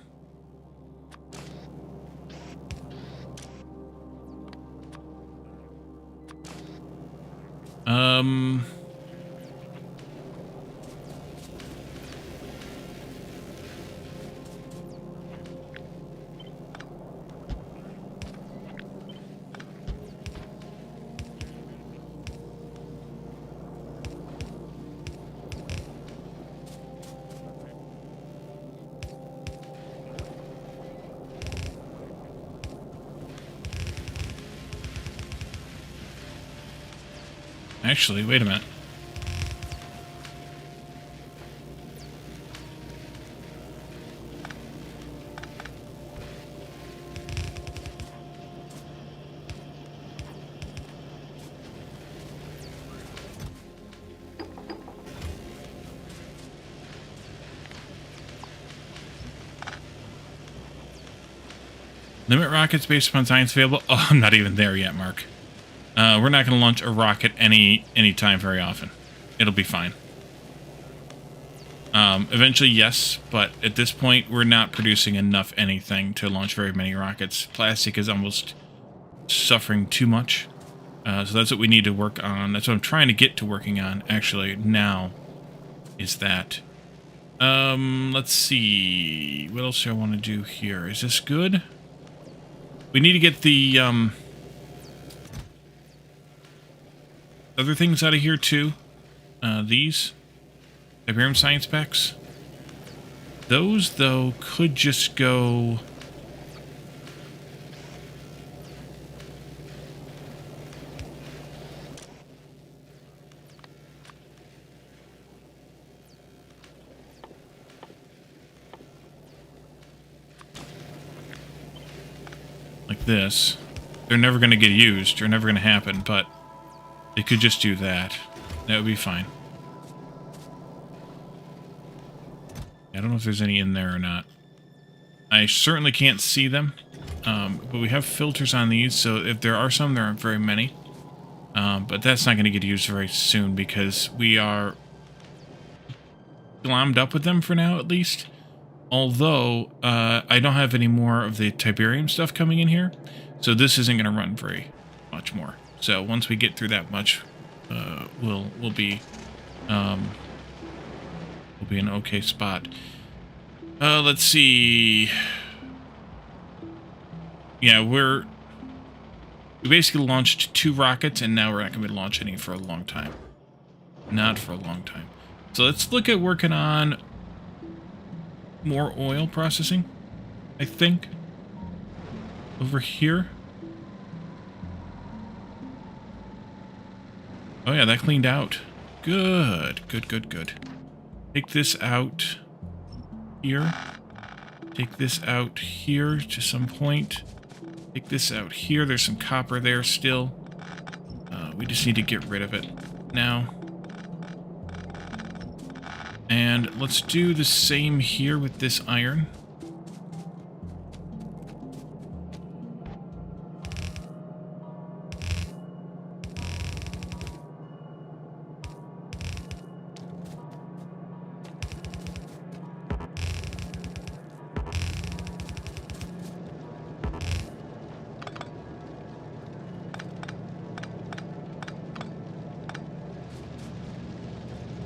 Speaker 2: Actually, wait a minute. Limit rockets based upon science available. Oh, I'm not even there yet, Mark. We're not going to launch a rocket any time very often. It'll be fine. Eventually, yes, but at this point, we're not producing enough anything to launch very many rockets. Plastic is almost suffering too much. So that's what we need to work on. That's what I'm trying to get to working on, actually, now, is that. Let's see. What else do I want to do here? Is this good? We need to get the, other things out of here, too. These. Tiberium science specs. Those, though, could just go... like this. They're never going to get used. They're never going to happen, but they could just do that. That would be fine. I don't know if there's any in there or not. I certainly can't see them, but we have filters on these, so if there are some, there aren't very many. But that's not going to get used very soon because we are glommed up with them for now, at least. Although, I don't have any more of the Tiberium stuff coming in here, so this isn't going to run very much more. So once we get through that much, we'll be in an okay spot. Let's see. Yeah, we basically launched 2 rockets, and now we're not going to be launching any for a long time. Not for a long time. So let's look at working on more oil processing, I think. Over here. Oh yeah, that cleaned out. Good, good, good, good. Take this out here. Take this out here to some point. Take this out here. There's some copper there still. We just need to get rid of it now. And let's do the same here with this iron.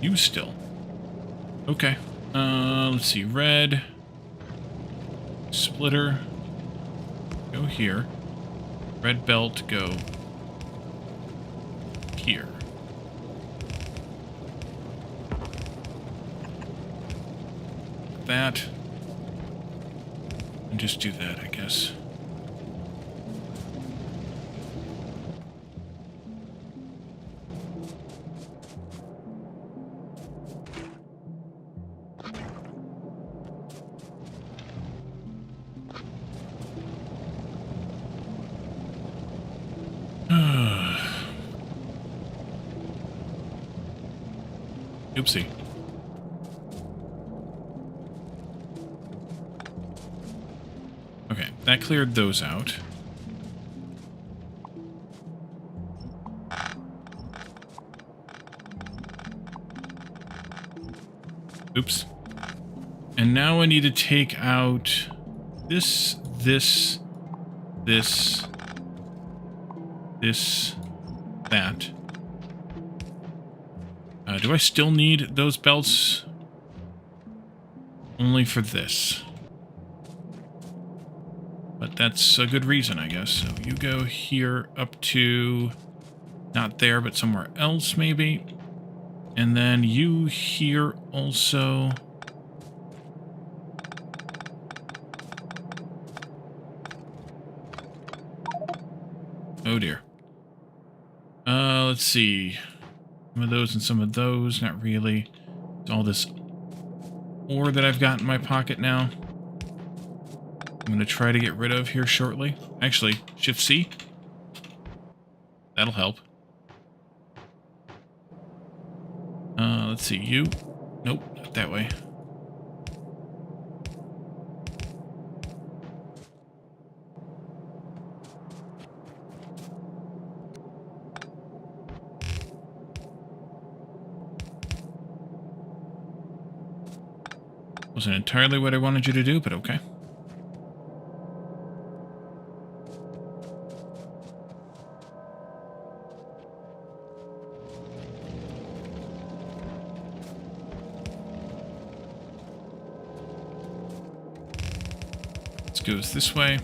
Speaker 2: You still. Okay. Let's see. Red. Splitter. Go here. Red belt, go here. That. And just do that, I guess. Oopsie. Okay, that cleared those out. Oops. And now I need to take out this, that. Do I still need those belts? Only for this. But that's a good reason, I guess. So you go here up to... not there, but somewhere else, maybe. And then you here also... oh dear. Let's see. Some of those and some of those, not really. It's all this ore that I've got in my pocket now. I'm going to try to get rid of here shortly. Actually, Shift-C. That'll help. Let's see, you. Nope, not that way. Wasn't entirely what I wanted you to do, but okay. This goes this way.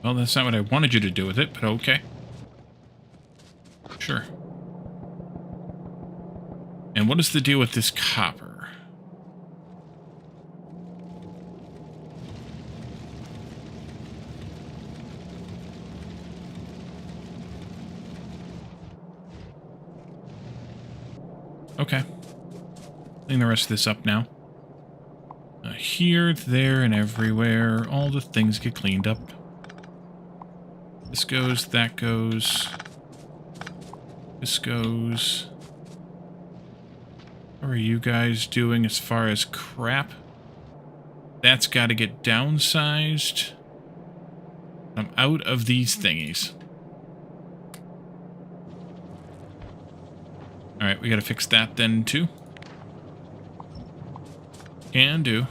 Speaker 2: Well, that's not what I wanted you to do with it, but okay. Sure. And what is the deal with this copper? Okay. Clean the rest of this up now. Here, there, and everywhere, all the things get cleaned up. This goes, that goes. This goes. How are you guys doing as far as crap? That's got to get downsized. I'm out of these thingies. Alright, we got to fix that then too. Can do.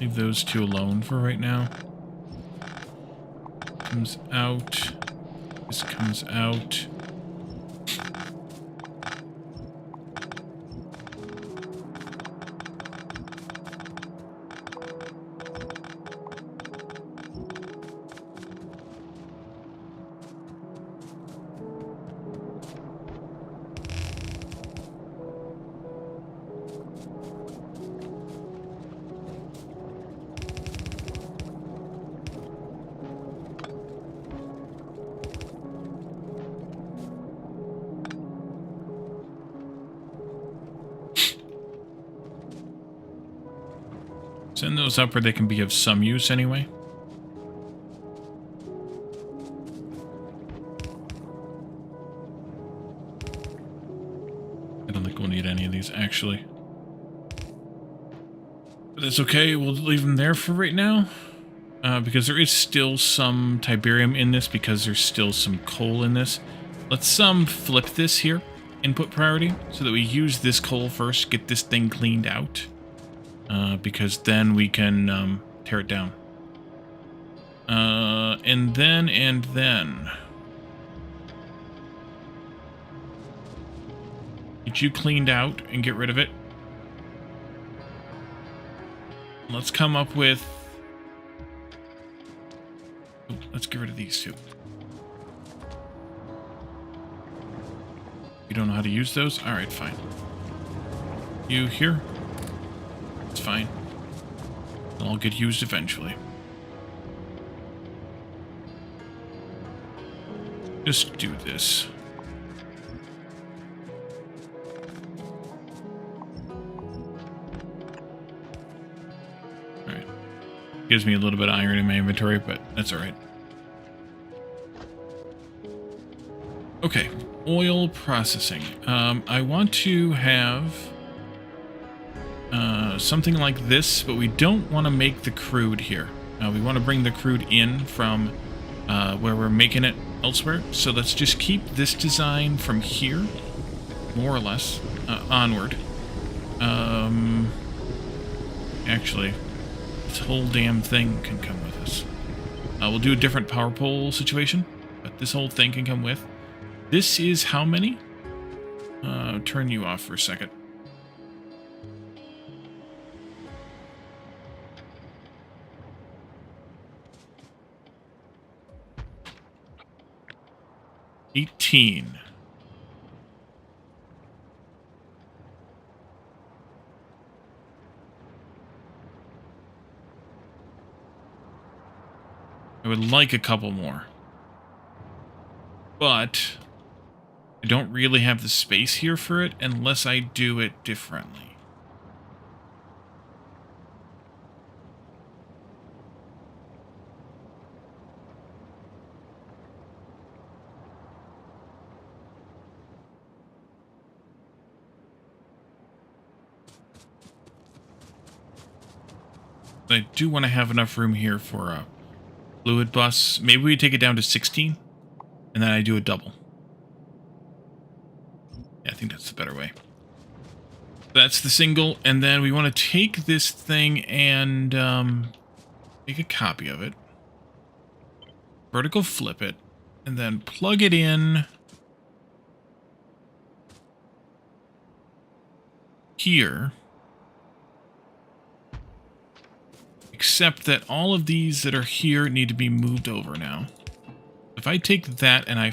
Speaker 2: Leave those two alone for right now. Comes out. This comes out. Send those up where they can be of some use anyway. I don't think we'll need any of these, actually. But that's okay, we'll leave them there for right now. Because there is still some Tiberium in this, because there's still some coal in this. Let's flip this here, input priority, so that we use this coal first, get this thing cleaned out. Because then we can tear it down. And then... Get you cleaned out and get rid of it. Let's come up with... Oh, let's get rid of these two. You don't know how to use those? Alright, fine. You here? It's fine. They'll all get used eventually. Just do this. Alright. Gives me a little bit of iron in my inventory, but that's alright. Okay. Oil processing. I want to have... something like this, but we don't want to make the crude here. We want to bring the crude in from where we're making it elsewhere. So let's just keep this design from here, more or less, onward. Actually, this whole damn thing can come with us. We'll do a different power pole situation, but this whole thing can come with. This is how many? Turn you off for a second. $18. I would like a couple more. But I don't really have the space here for it unless I do it differently. I do want to have enough room here for a fluid bus. Maybe we take it down to 16, and then I do a double. Yeah, I think that's the better way. That's the single, and then we want to take this thing and make a copy of it. Vertical flip it, and then plug it in here. Except that all of these that are here need to be moved over now. If I take that and I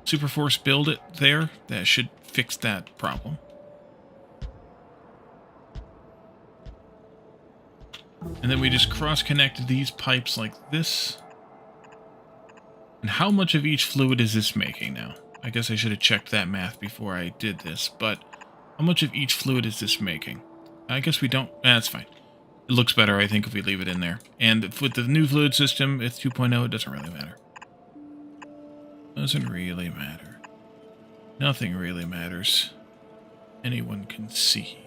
Speaker 2: super force build it there, that should fix that problem. And then we just cross-connect these pipes like this. And how much of each fluid is this making now? I guess I should have checked that math before I did this, but how much of each fluid is this making? I guess we don't. That's fine. It looks better, I think, if we leave it in there. And with the new fluid system, it's 2.0, it doesn't really matter. Doesn't really matter. Nothing really matters. Anyone can see.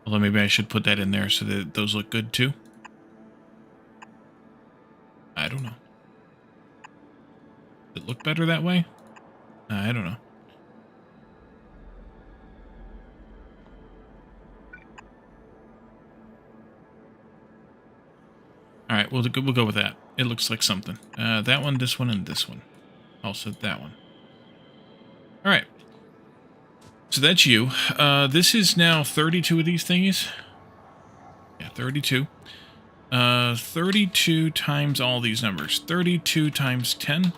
Speaker 2: Although maybe I should put that in there so that those look good too. I don't know. Does it look better that way? I don't know. Alright, we'll go with that. It looks like something. That one, this one, and this one. Also that one. Alright. So that's you. This is now 32 of these thingies. Yeah, 32. 32 times all these numbers. 32 times 10.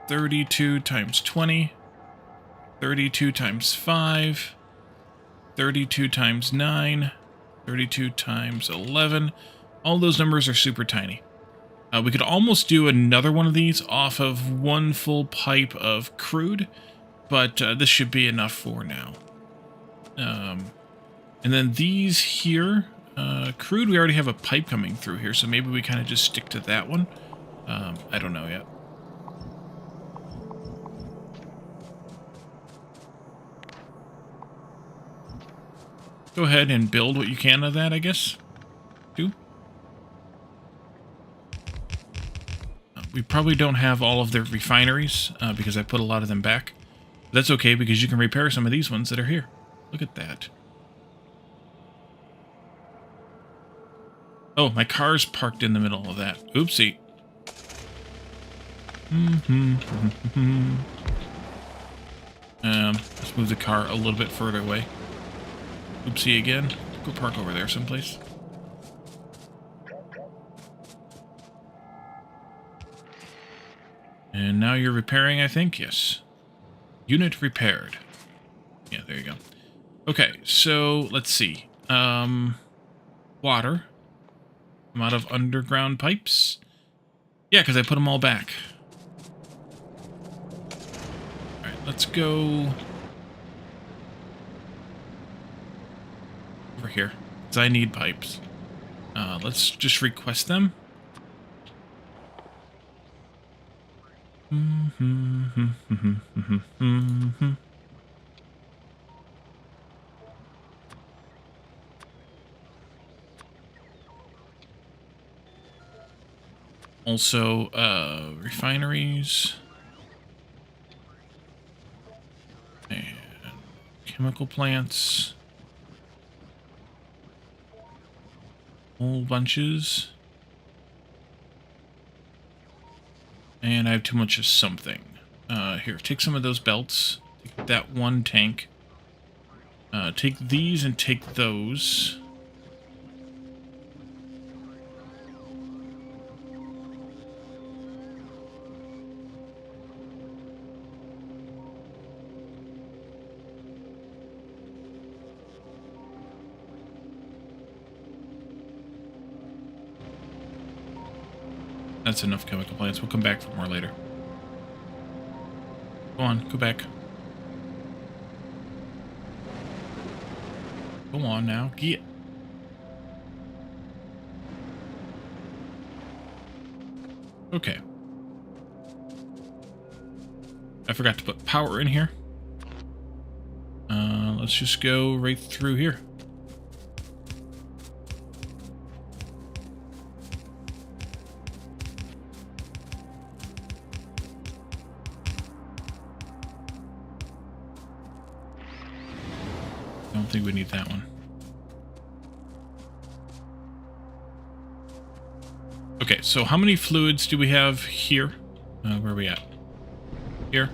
Speaker 2: 32 times 20. 32 times 5. 32 times 9. 32 times 11. All those numbers are super tiny. We could almost do another one of these off of one full pipe of crude, but this should be enough for now. And then these here, crude, we already have a pipe coming through here, so maybe we kind of just stick to that one. I don't know yet. Go ahead and build what you can of that, I guess. We probably don't have all of their refineries because I put a lot of them back. But that's okay because you can repair some of these ones that are here. Look at that. Oh, my car's parked in the middle of that. Oopsie. Let's move the car a little bit further away. Oopsie again. Go park over there someplace. And now you're repairing, I think? Yes. Unit repaired. Yeah, there you go. Okay, so let's see. Water. I'm out of underground pipes. Yeah, because I put them all back. Alright, let's go over here. Because I need pipes. Let's just request them. Also, refineries and chemical plants, whole bunches. And I have too much of something. Here, take some of those belts. Take that one tank. Take these and take those. That's enough chemical plants. We'll come back for more later. Go on, go back. Go on now, get. Okay. I forgot to put power in here. Let's just go right through here. I don't think we need that one. Okay, so how many fluids do we have here? Where are we at? Here.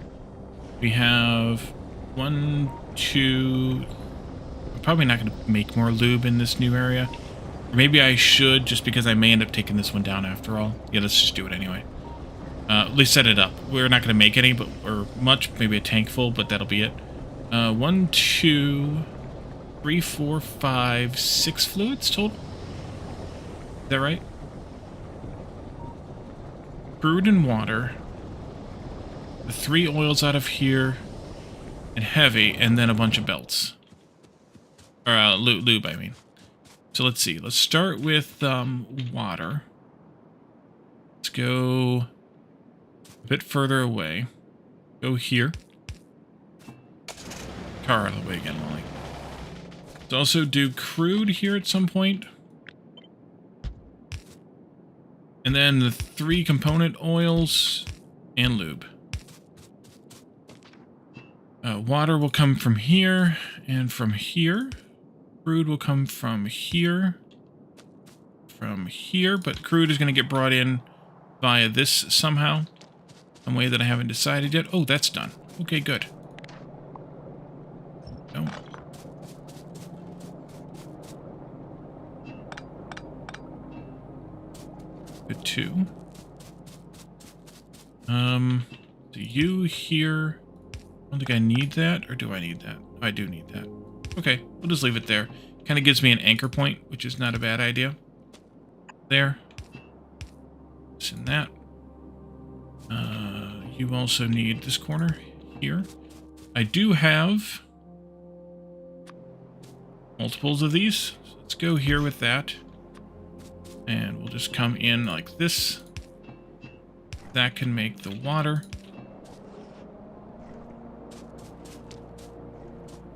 Speaker 2: We have 1, 2... I'm probably not going to make more lube in this new area. Or maybe I should, just because I may end up taking this one down after all. Yeah, let's just do it anyway. At least set it up. We're not going to make any, or much. Maybe a tank full, but that'll be it. 1, 2, 3, 4, 5, 6 fluids total. Is that right? Crude and water. The 3 oils out of here. And heavy, and then a bunch of belts. Or lube, I mean. So let's see. Let's start with water. Let's go a bit further away. Go here. Car out of the way again, Molly. Let's also do crude here at some point. And then the 3 component oils and lube. Water will come from here and from here. Crude will come from here. From here, but crude is going to get brought in via this somehow. Some way that I haven't decided yet. Oh, that's done. Okay, good. No. Good too. Do you here? I don't think I need that, or do I need that? I do need that. Okay, we'll just leave it there. Kind of gives me an anchor point, which is not a bad idea. There. This and that. You also need this corner here. I do have multiples of these. So let's go here with that. And we'll just come in like this. That can make the water.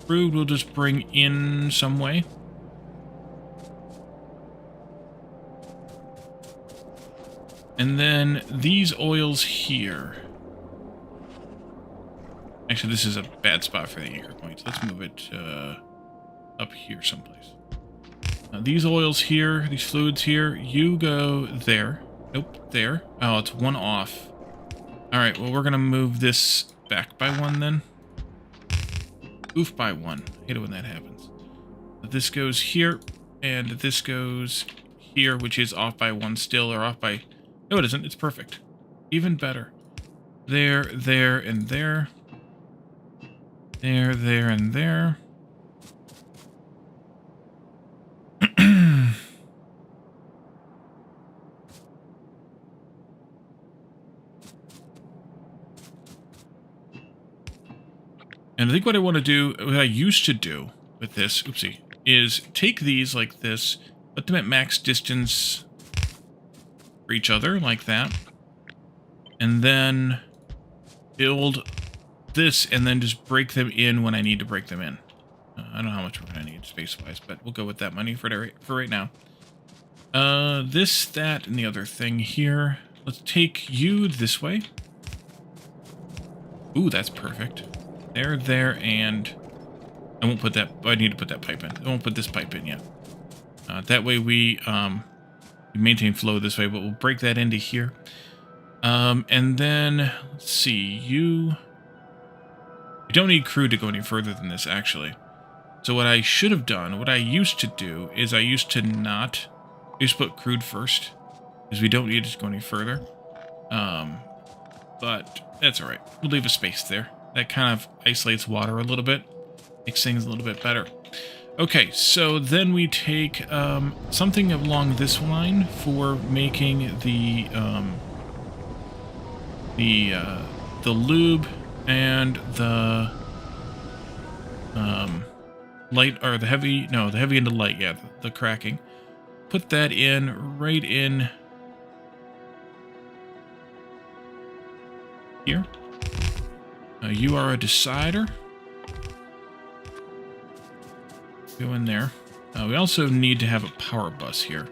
Speaker 2: Crude we'll just bring in some way. And then these oils here. Actually, this is a bad spot for the anchor points. Let's move it up here someplace. Now, these oils here, these fluids here, you go there. Nope, there. Oh, it's 1 off. Alright, well, we're going to move this back by 1 then. Oof by 1. I hate it when that happens. This goes here, and this goes here, which is off by 1 still, or off by... No, it isn't. It's perfect. Even better. There, there, and there. There, there, and there. And I think what I want to do, what I used to do with this, oopsie, is take these like this, put them at max distance for each other, like that, and then build this, and then just break them in when I need to break them in. I don't know how much we're going to need space-wise, but we'll go with that money for right now. This, that, and the other thing here. Let's take you this way. Ooh, that's perfect. There, and I won't put that. I need to put that pipe in. I won't put this pipe in yet. That way we maintain flow this way, but we'll break that into here. And then let's see. You don't need crude to go any further than this, actually. So what I should have done, what I used to do, is I used to put crude first, because we don't need it to go any further. But that's all right. We'll leave a space there. That kind of isolates water a little bit, makes things a little bit better. Okay, so then we take something along this line for making the lube and the light, or the heavy, no, the heavy and the light, yeah, the cracking. Put that in right in here. You are a decider. Go in there. We also need to have a power bus here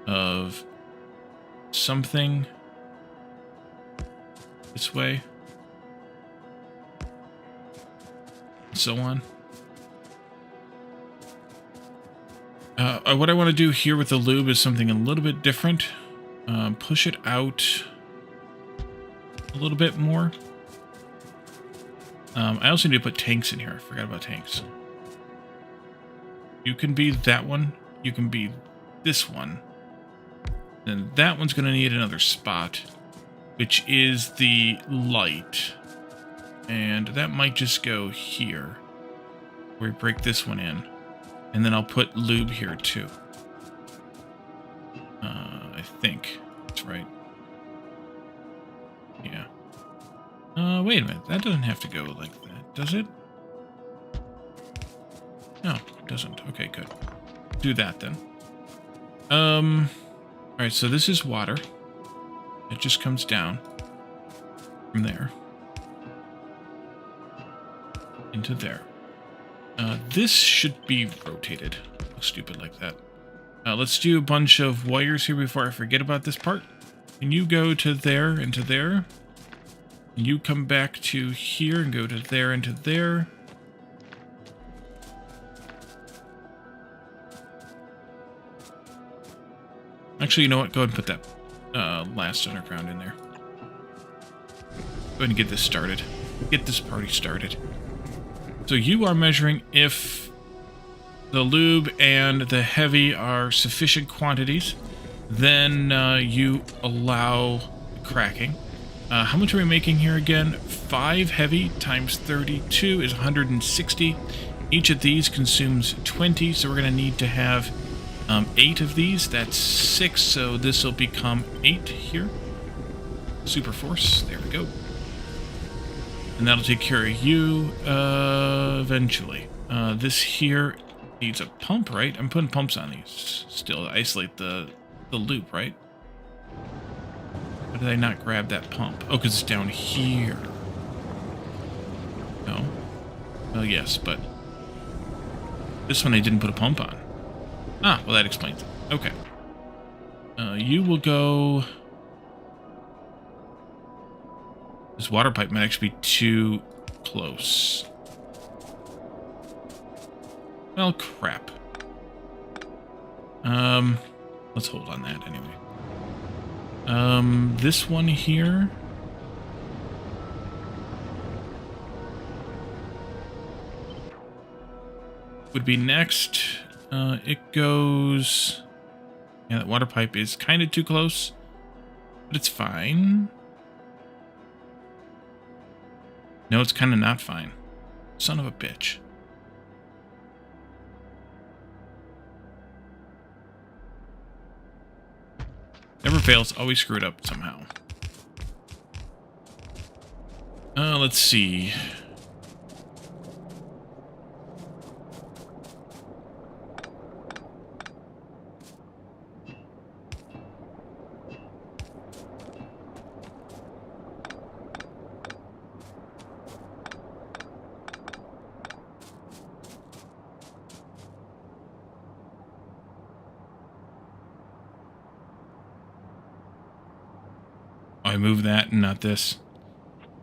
Speaker 2: of something this way, and so on. What I want to do here with the lube is something a little bit different. Push it out a little bit more. I also need to put tanks in here. I forgot about tanks. You can be that one. You can be this one. Then that one's going to need another spot, which is the light. And that might just go here, where we break this one in. And then I'll put lube here too. I think that's right. Yeah. Wait a minute. That doesn't have to go like that, does it? No, it doesn't. Okay, good. Do that then. Alright, so this is water. It just comes down from there into there. This should be rotated. Looks stupid like that. Let's do a bunch of wires here before I forget about this part. And you go to there and to there. And you come back to here and go to there and to there. Actually, you know what? Go ahead and put that last underground in there. Go ahead and get this started. Get this party started. So you are measuring if the lube and the heavy are sufficient quantities. Then you allow cracking. How much are we making here again? 5 heavy times 32 is 160. Each of these consumes 20, so we're going to need to have 8 of these. That's 6, so this will become 8 here. Super force. There we go. And that'll take care of you eventually. This here needs a pump, right? I'm putting pumps on these still to isolate the loop, right? Why did I not grab that pump? Oh, because it's down here. No? Well, yes, but this one I didn't put a pump on. Ah, well, that explains it. Okay. You will go... This water pipe might actually be too close. Well, crap. Let's hold on that anyway. This one here... would be next. It goes... Yeah, that water pipe is kind of too close, but it's fine. No, it's kind of not fine. Son of a bitch. Never fails, always screwed up somehow. Let's see. I move that and not this.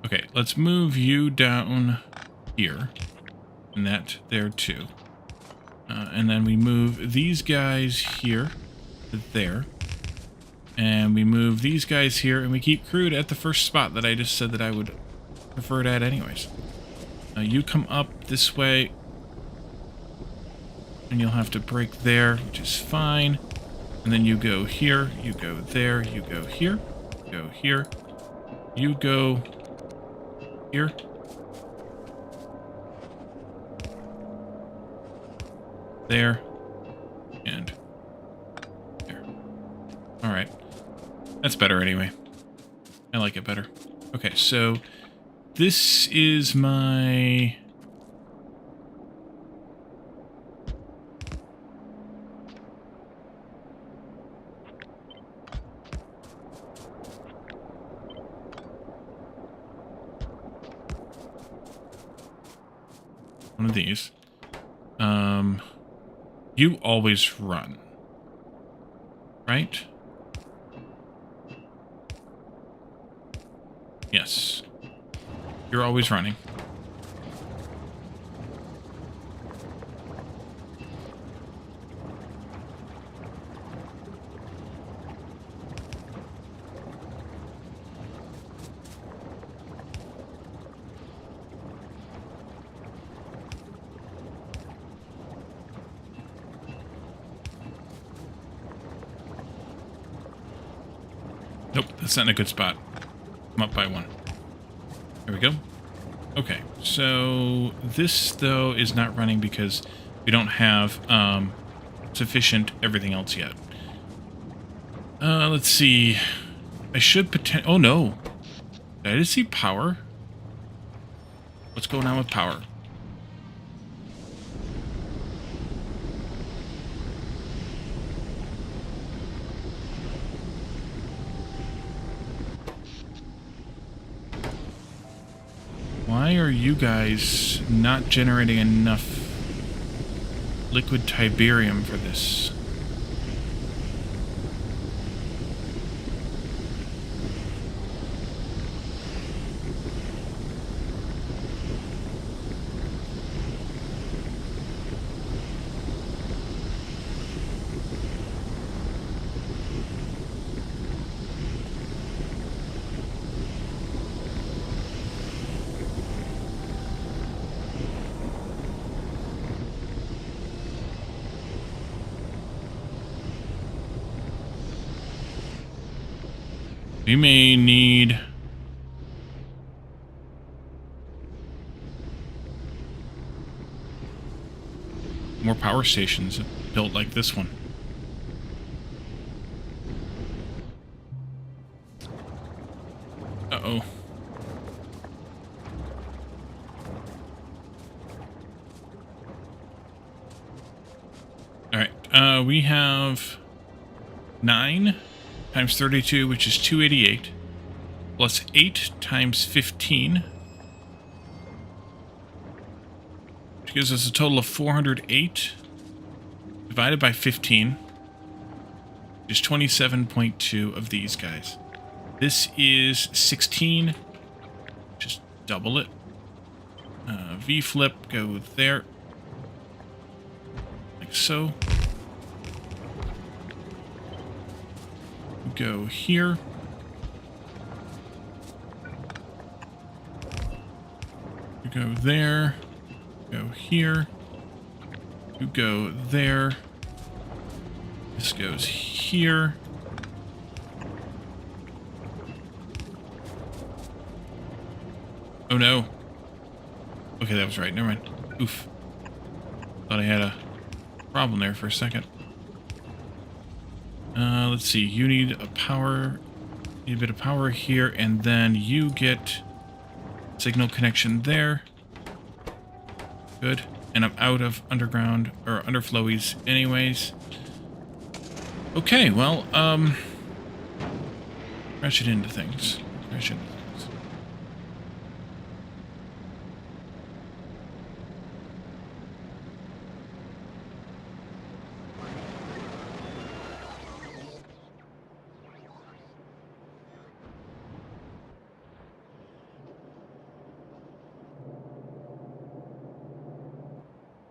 Speaker 2: Okay, let's move you down here. And that there too. And then we move these guys here to there. And we move these guys here. And we keep crude at the first spot that I just said that I would prefer it at anyways. You come up this way. And you'll have to break there, which is fine. And then you go here, you go there, you go here. Go here. You go here. there, and there. Alright. That's better anyway. I like it better. Okay, so this is my... one of these. You always run, right? Yes. You're always running. Nope, that's not in a good spot. I'm up by one. There we go. Okay, so this, though, is not running because we don't have sufficient everything else yet. Let's see. I should oh, no. Did I just see power? What's going on with power? Why are you guys not generating enough liquid Tiberium for this? We may need more power stations built like this one. Uh-oh. Alright, we have 9 times 32, which is 288, plus 8 times 15, which gives us a total of 408, divided by 15, which is 27.2 of these guys. This is 16, just double it. V-flip, go there, like so. Go here. You go there. Go here. You go there. This goes here. Oh no. Okay, that was right. Never mind. Oof. Thought I had a problem there for a second. Let's see, you need a bit of power here, and then you get signal connection there. Good. And I'm out of underground, or underflowies anyways. Okay, well, crash it into things. Crash it into things.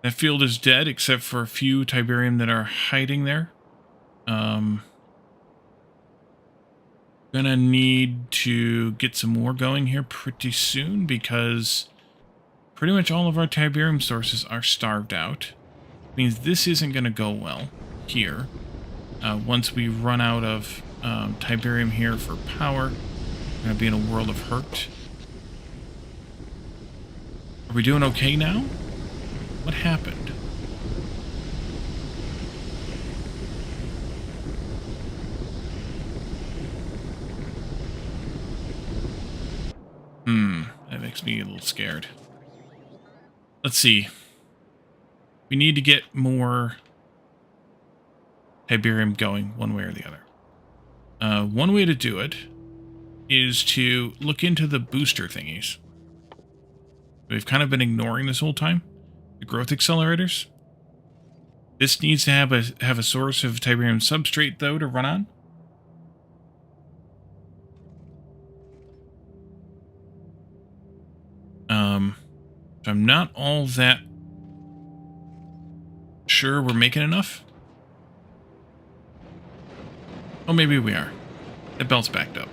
Speaker 2: That field is dead, except for a few Tiberium that are hiding there. Gonna need to get some more going here pretty soon, because pretty much all of our Tiberium sources are starved out. Means this isn't gonna go well here. Once we run out of Tiberium here for power, we're gonna be in a world of hurt. Are we doing okay now? What happened? That makes me a little scared. Let's see. We need to get more Tiberium going one way or the other. One way to do it is to look into the booster thingies. We've kind of been ignoring this whole time. The growth accelerators. This needs to have a source of Tiberium substrate, though, to run on. So I'm not all that sure we're making enough. Oh, maybe we are. The belt's backed up.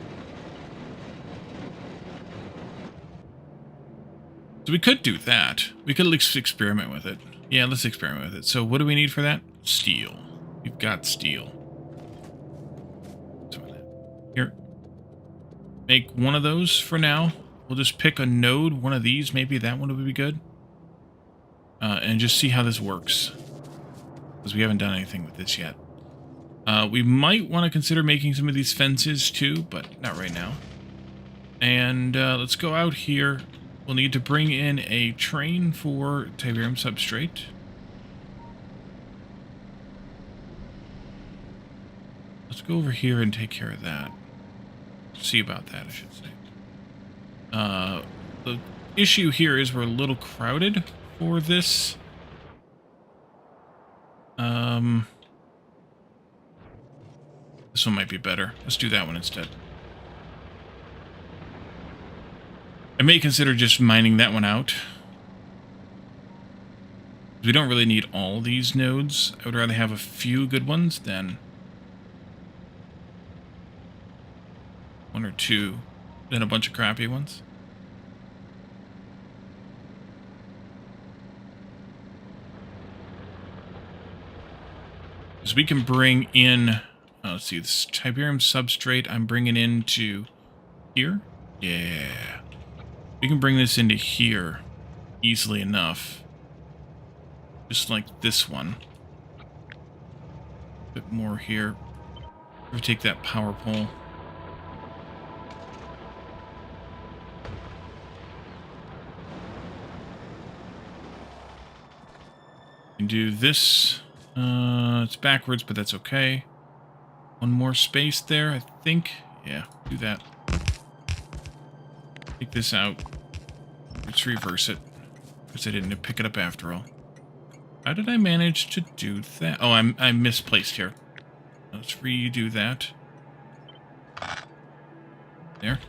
Speaker 2: So we could do that. We could at least experiment with it. Yeah, let's experiment with it. So what do we need for that? Steel. We've got steel. Some of that. Here. Make one of those for now. We'll just pick a node, one of these. Maybe that one would be good. And just see how this works. Because we haven't done anything with this yet. We might want to consider making some of these fences too, but not right now. And let's go out here. We'll need to bring in a train for Tiberium substrate. Let's go over here and take care of that. See about that, I should say. The issue here is we're a little crowded for this. This one might be better. Let's do that one instead. I may consider just mining that one out. We don't really need all these nodes. I would rather have a few good ones than one or two than a bunch of crappy ones. So we can bring in, let's see, this Tiberium substrate I'm bringing into here. Yeah. We can bring this into here easily enough. Just like this one. A bit more here. We take that power pole. And do this. It's backwards, but that's okay. One more space there, I think. Yeah, do that. Take this out. Let's reverse it. Because I didn't pick it up after all. How did I manage to do that? Oh, I misplaced here. Let's redo that. There.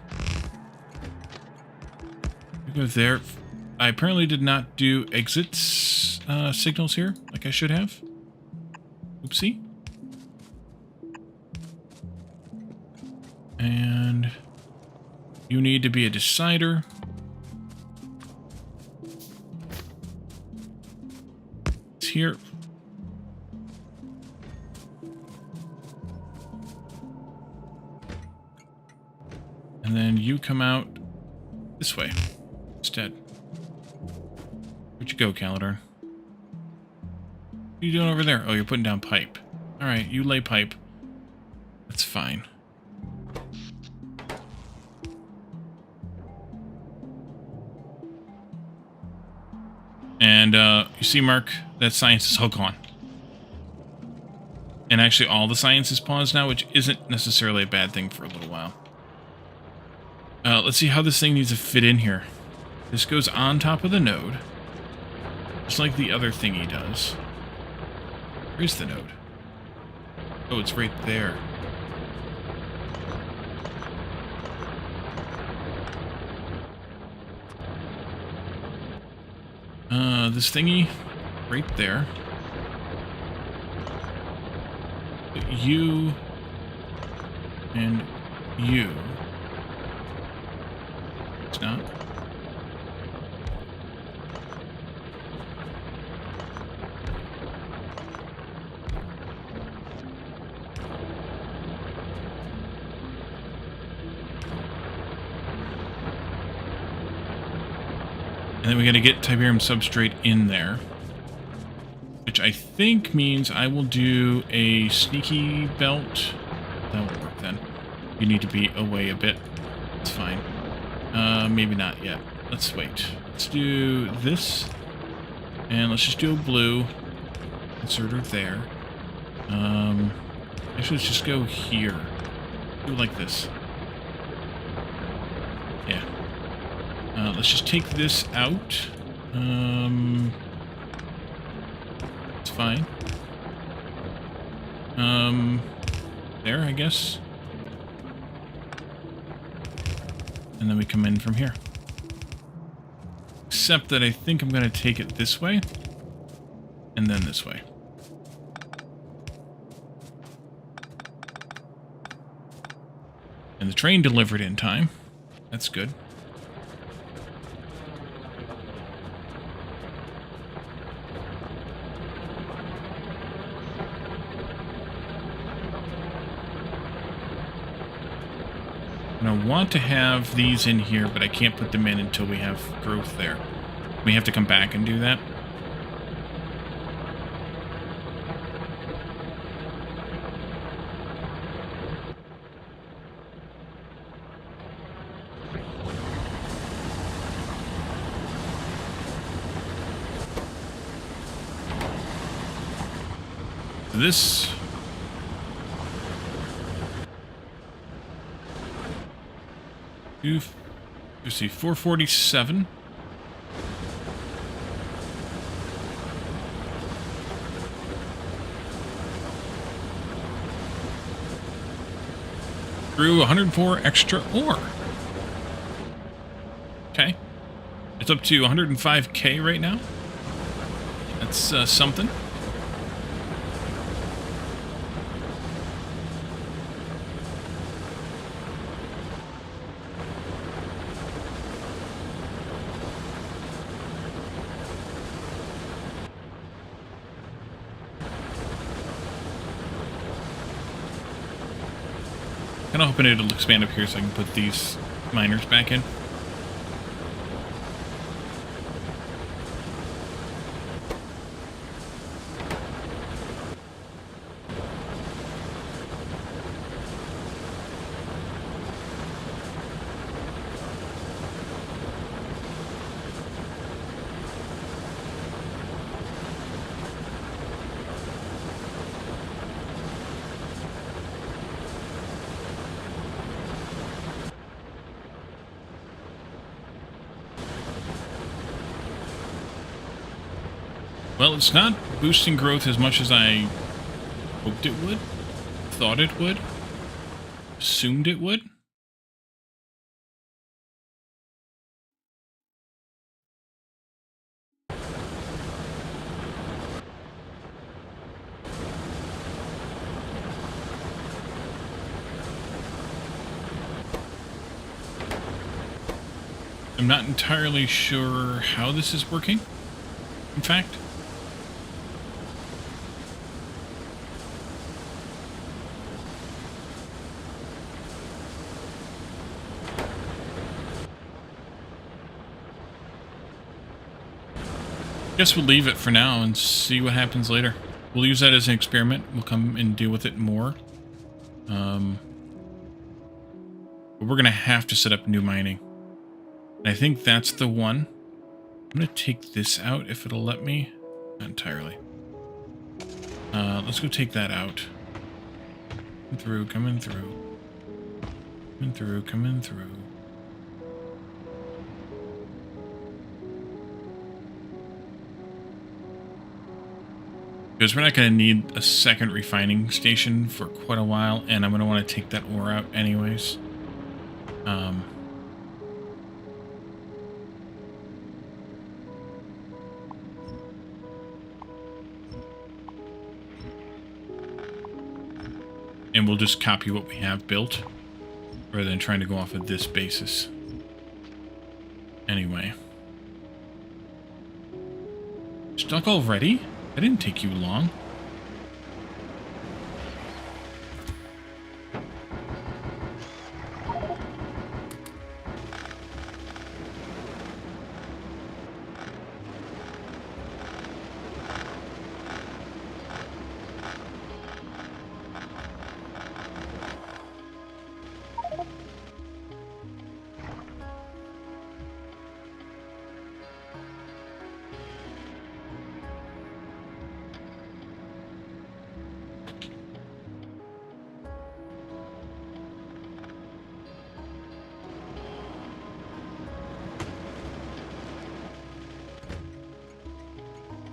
Speaker 2: We go there. I apparently did not do exits signals here, like I should have. Oopsie. And you need to be a decider. It's here. And then you come out this way instead. Where'd you go, Calidar? What are you doing over there? Oh, you're putting down pipe. Alright, you lay pipe. That's fine. And, you see, Mark, that science is all gone. And actually, all the science is paused now, which isn't necessarily a bad thing for a little while. Let's see how this thing needs to fit in here. This goes on top of the node. Just like the other thingy does. Where's the node? Oh, it's right there. This thingy right there. But you and you. It's not. And then we got to get Tiberium substrate in there. Which I think means I will do a sneaky belt. That won't work then. You need to be away a bit. It's fine. Maybe not yet. Let's wait. Let's do this. And let's just do a blue. Insert her there. Actually, let's just go here. Do it like this. Yeah. Let's just take this out. It's fine. There, I guess. And then we come in from here. Except that I think I'm going to take it this way. And then this way. And the train delivered in time. That's good. And I want to have these in here, but I can't put them in until we have growth there. We have to come back and do that. This... let's see, 447. Through 104 extra ore. Okay. It's up to 105k right now. That's something. Kind of hoping it'll expand up here so I can put these miners back in. Well, it's not boosting growth as much as I hoped it would, thought it would, assumed it would. I'm not entirely sure how this is working, in fact. Guess we'll leave it for now and see what happens later. We'll use that as an experiment. We'll come and deal with it more. But we're going to have to set up new mining. And I think that's the one. I'm going to take this out if it'll let me. Not entirely. Let's go take that out. Coming through, coming through. Coming through, coming through. Because we're not going to need a second refining station for quite a while, and I'm going to want to take that ore out anyways. And we'll just copy what we have built, rather than trying to go off of this basis. Anyway. Stuck already? That didn't take you long.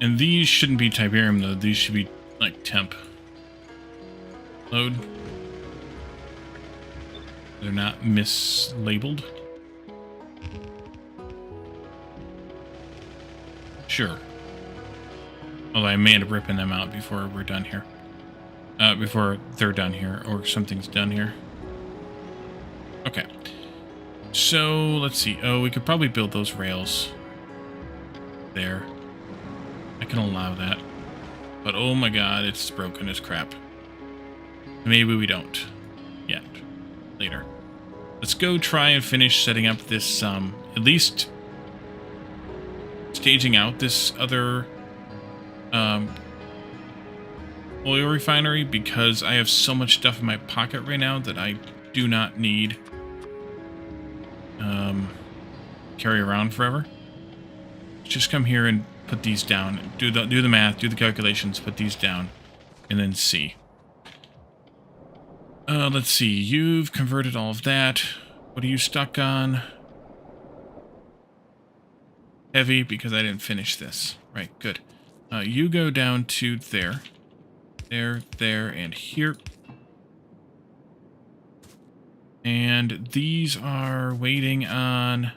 Speaker 2: And these shouldn't be Tiberium, though. These should be, like, temp. Load. They're not mislabeled. Sure. Although I may end up ripping them out before we're done here. Before they're done here, or something's done here. Okay. So, let's see. Oh, we could probably build those rails. There. I can allow that. But oh my god, it's broken as crap. Maybe we don't. Yet. Later. Let's go try and finish setting up this, at least staging out this other oil refinery, because I have so much stuff in my pocket right now that I do not need carry around forever. Just come here and put these down. Do the math, do the calculations, put these down, and then see. Let's see. You've converted all of that. What are you stuck on? Heavy, because I didn't finish this. Right, good. You go down to there. There, and here. And these are waiting on...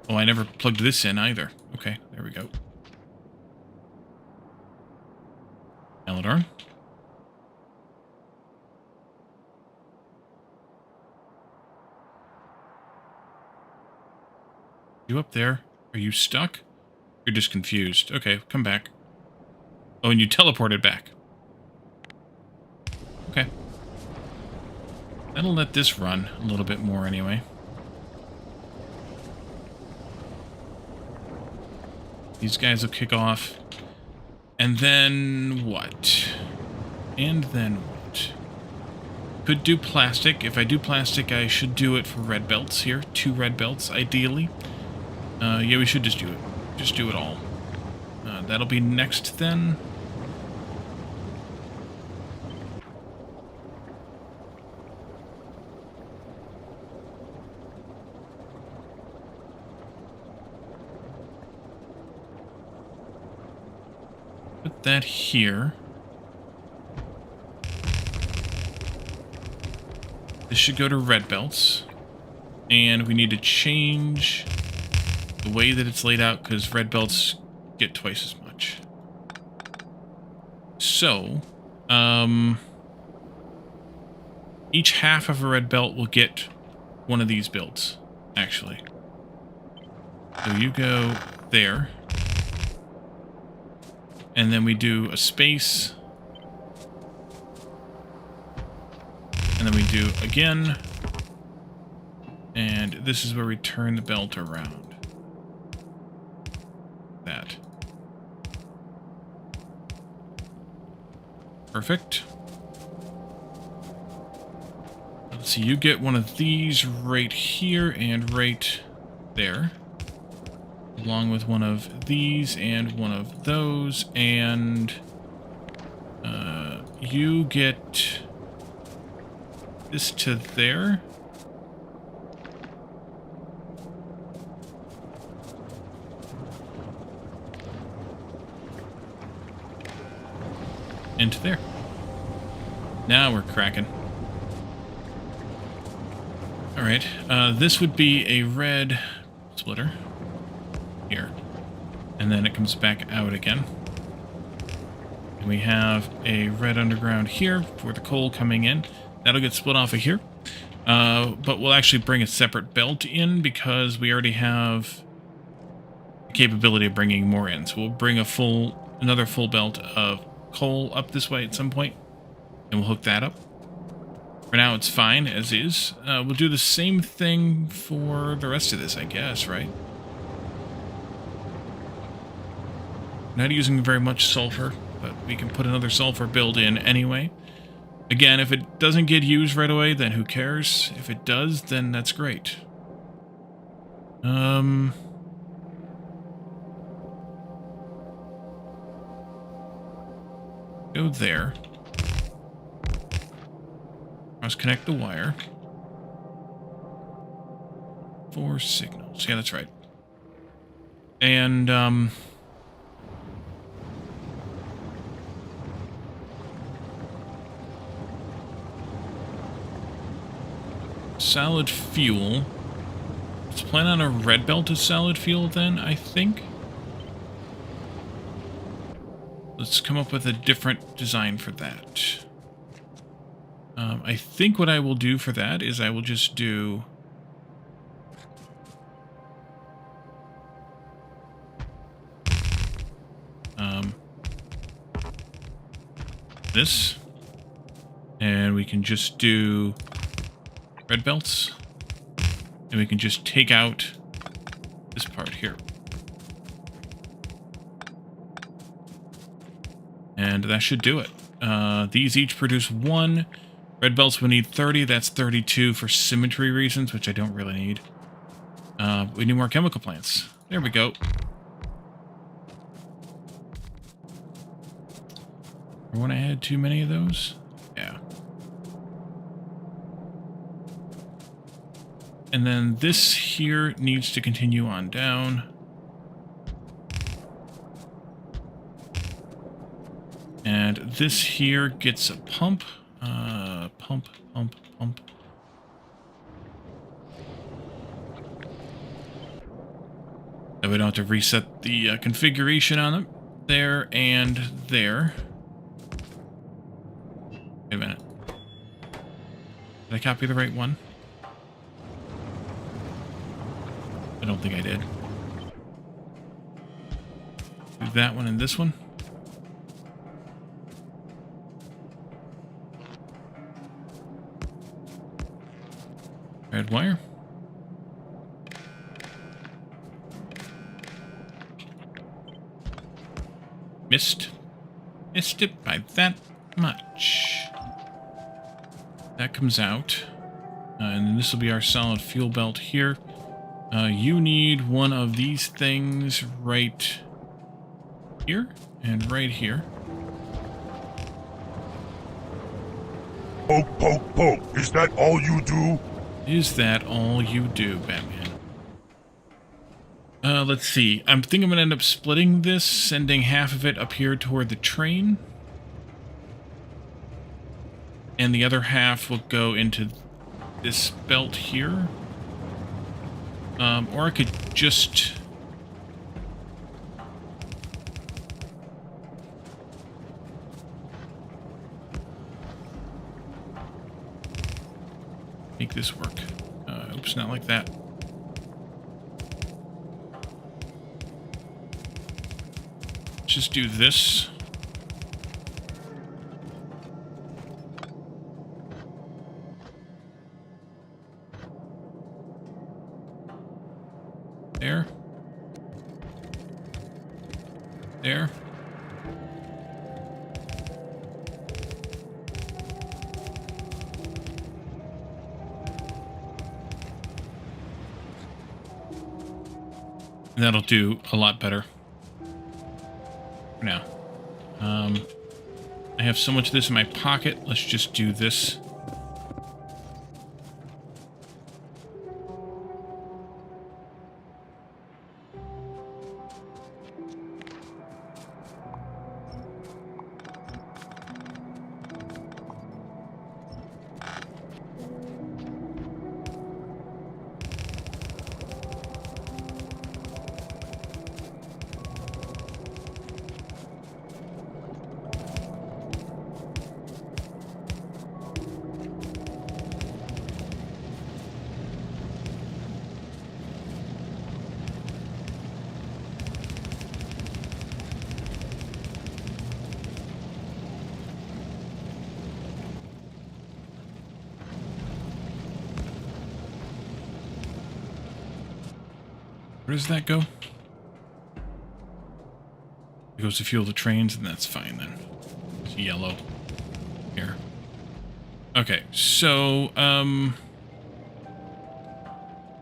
Speaker 2: Oh, I never plugged this in either. Okay, there we go. Eladar. You up there? Are you stuck? You're just confused. Okay, come back. Oh, and you teleported back. Okay. That'll let this run a little bit more anyway. These guys will kick off. And then what? And then what? Could do plastic. If I do plastic, I should do it for red belts here. 2 red belts, ideally. Yeah, we should just do it. Just do it all. That'll be next then. Put that here. This should go to red belts. And we need to change the way that it's laid out, because red belts get twice as much. So, each half of a red belt will get one of these builds, actually. So you go there. And then we do a space. And then we do again. And this is where we turn the belt around. That. Perfect. Let's see, you get one of these right here and right there. Along with one of these and one of those, and you get this to there. Into there. Now we're cracking. Alright, this would be a red splitter. Here. And then it comes back out again. And we have a red underground here for the coal coming in. That'll get split off of here. But we'll actually bring a separate belt in because we already have the capability of bringing more in. So we'll bring another full belt of coal up this way at some point, and we'll hook that up. For now, it's fine as is. We'll do the same thing for the rest of this, I guess, right? Not using very much sulfur, but we can put another sulfur build in anyway. Again, if it doesn't get used right away, then who cares? If it does, then that's great. Go there. Cross connect the wire. 4 signals. Yeah, that's right. And, solid fuel. Let's plan on a red belt as solid fuel then, I think. Let's come up with a different design for that. I think what I will do for that is I will just do... this. And we can just do red belts. And we can just take out this part here. And that should do it. These each produce 1. Red belts will need 30. That's 32 for symmetry reasons, which I don't really need. We need more chemical plants. There we go. Or when I had too many of those? Yeah. And then this here needs to continue on down. And this here gets a pump. Pump. And we don't have to reset the configuration on them. There and there. Wait a minute. Did I copy the right one? I don't think I did. Do that one and this one. Red wire. Missed it by that much. That comes out. And then this will be our solid fuel belt here. You need one of these things right here and right here.
Speaker 3: Poke, poke, poke. Is that all you do?
Speaker 2: Is that all you do, Batman? Let's see. I think I'm going to end up splitting this, sending half of it up here toward the train. And the other half will go into this belt here. Or I could just... make this work. Oops, not like that. Just do this. There. There. And that'll do a lot better for now. I have so much of this in my pocket. Let's just do this. Where does that go? It goes to fuel the trains, and that's fine then. It's yellow. Here. Okay, so, I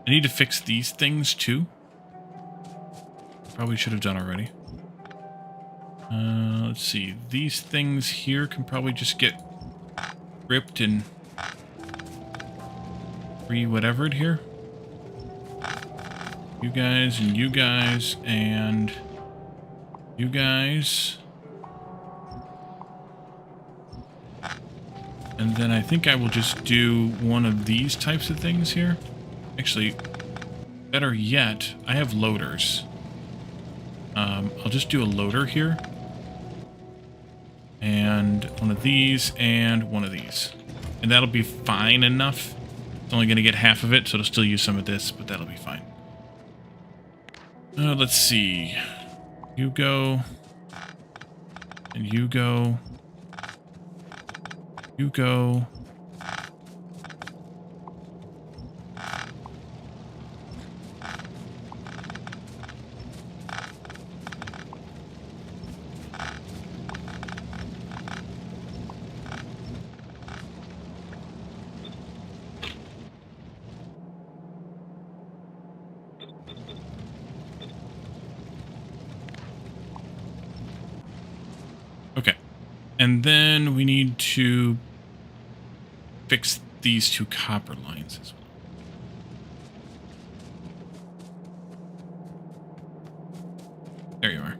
Speaker 2: need to fix these things too. Probably should have done already. Let's see. These things here can probably just get ripped and re-whatevered here. You guys and you guys and you guys. And then I think I will just do one of these types of things here. Actually, better yet, I have loaders. I'll just do a loader here. And one of these and one of these. And that'll be fine enough. It's only going to get half of it, so it'll still use some of this, but that'll be fine. Let's see. You go. And you go. You go. Okay. And then we need to fix these two copper lines as well. There you are.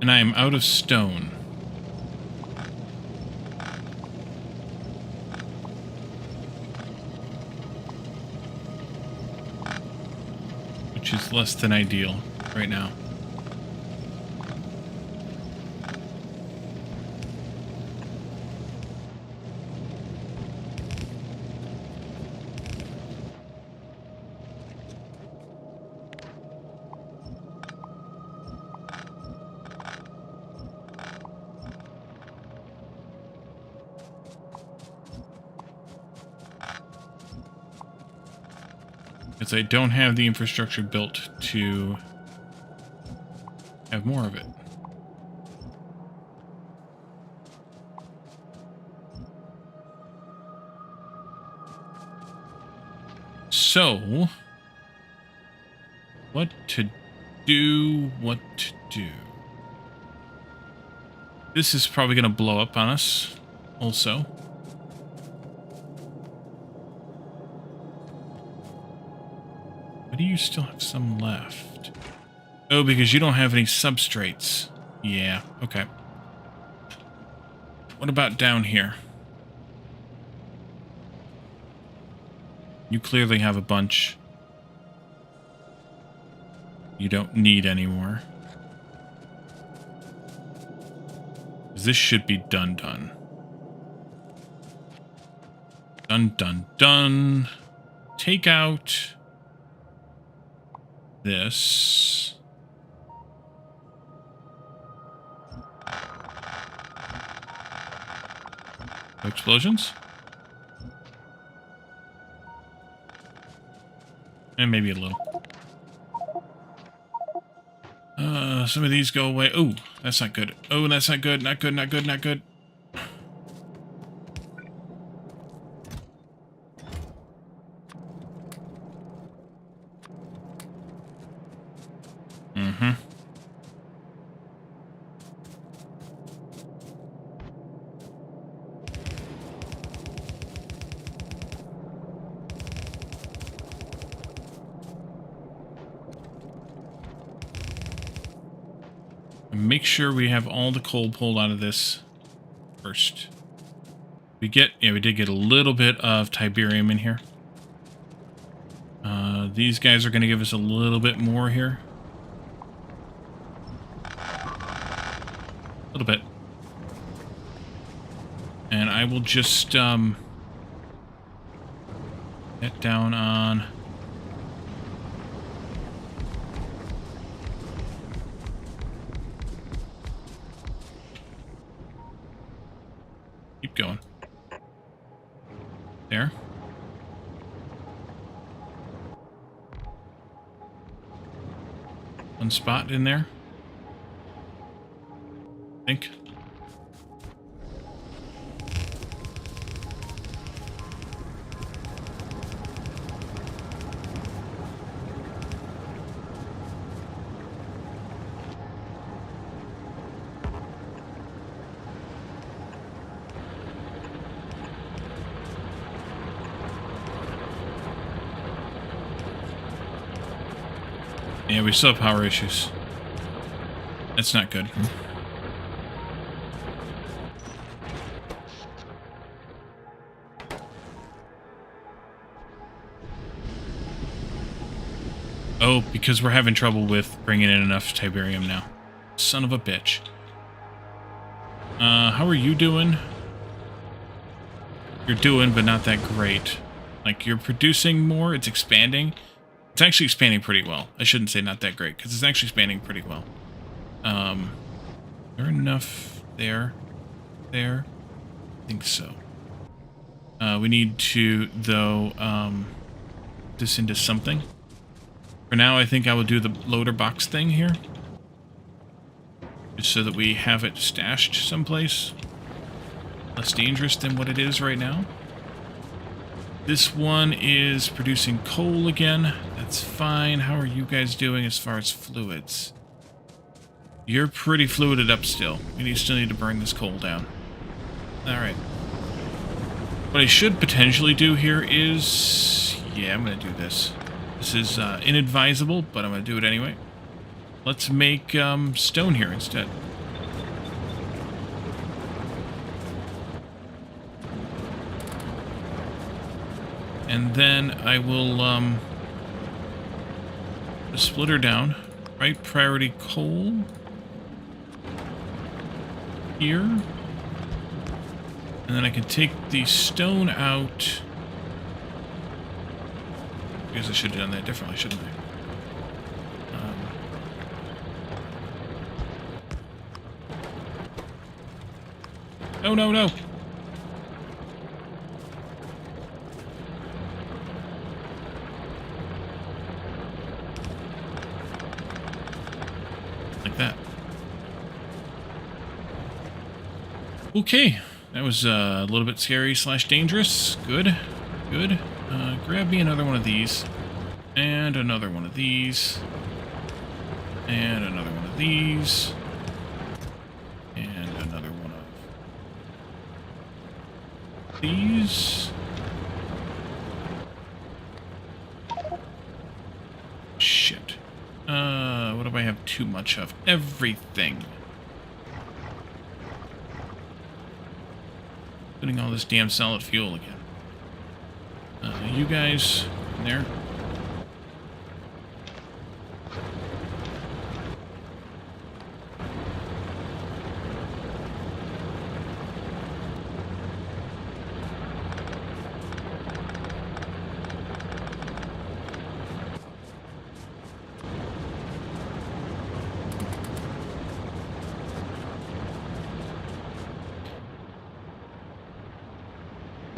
Speaker 2: And I am out of stone. Which is less than ideal right now. Because I don't have the infrastructure built to have more of it. So, what to do, what to do. This is probably going to blow up on us also. Why do you still have some left? Oh, because you don't have any substrates. Yeah, okay. What about down here? You clearly have a bunch. You don't need any more. This should be done. Done. Take out this. No explosions? And maybe a little. Some of these go away. Oh, that's not good. Oh, that's not good. Not good. Mm-hmm. Make sure we have all the coal pulled out of this first. We did get a little bit of Tiberium in here. These guys are going to give us a little bit more here. A little bit. And I will just get down on... Keep going. There. One spot in there. I think. Yeah, we still have power issues. That's not good. Oh, because we're having trouble with bringing in enough Tiberium now. Son of a bitch. How are you doing? You're doing, but not that great. Like, you're producing more, it's expanding. It's actually expanding pretty well. I shouldn't say not that great, because it's actually expanding pretty well. There enough there? There? I think so. We need to, though, this into something. For now, I think I will do the loader box thing here. Just so that we have it stashed someplace. Less dangerous than what it is right now. This one is producing coal again. That's fine. How are you guys doing as far as fluids? You're pretty fluided up still. We still need to burn this coal down. Alright. What I should potentially do here is... Yeah, I'm going to do this. This is inadvisable, but I'm going to do it anyway. Let's make stone here instead. And then I will split her down. Right, priority coal. Here. And then I can take the stone out. I guess I should have done that differently, shouldn't I? No, no, no! Like that. Okay, that was a little bit scary / dangerous. Good, good. Grab me another one of these. And another one of these. And another one of these. And another one of these. Shit. What do I have too much of? Everything. Putting all this damn solid fuel again. You guys in there.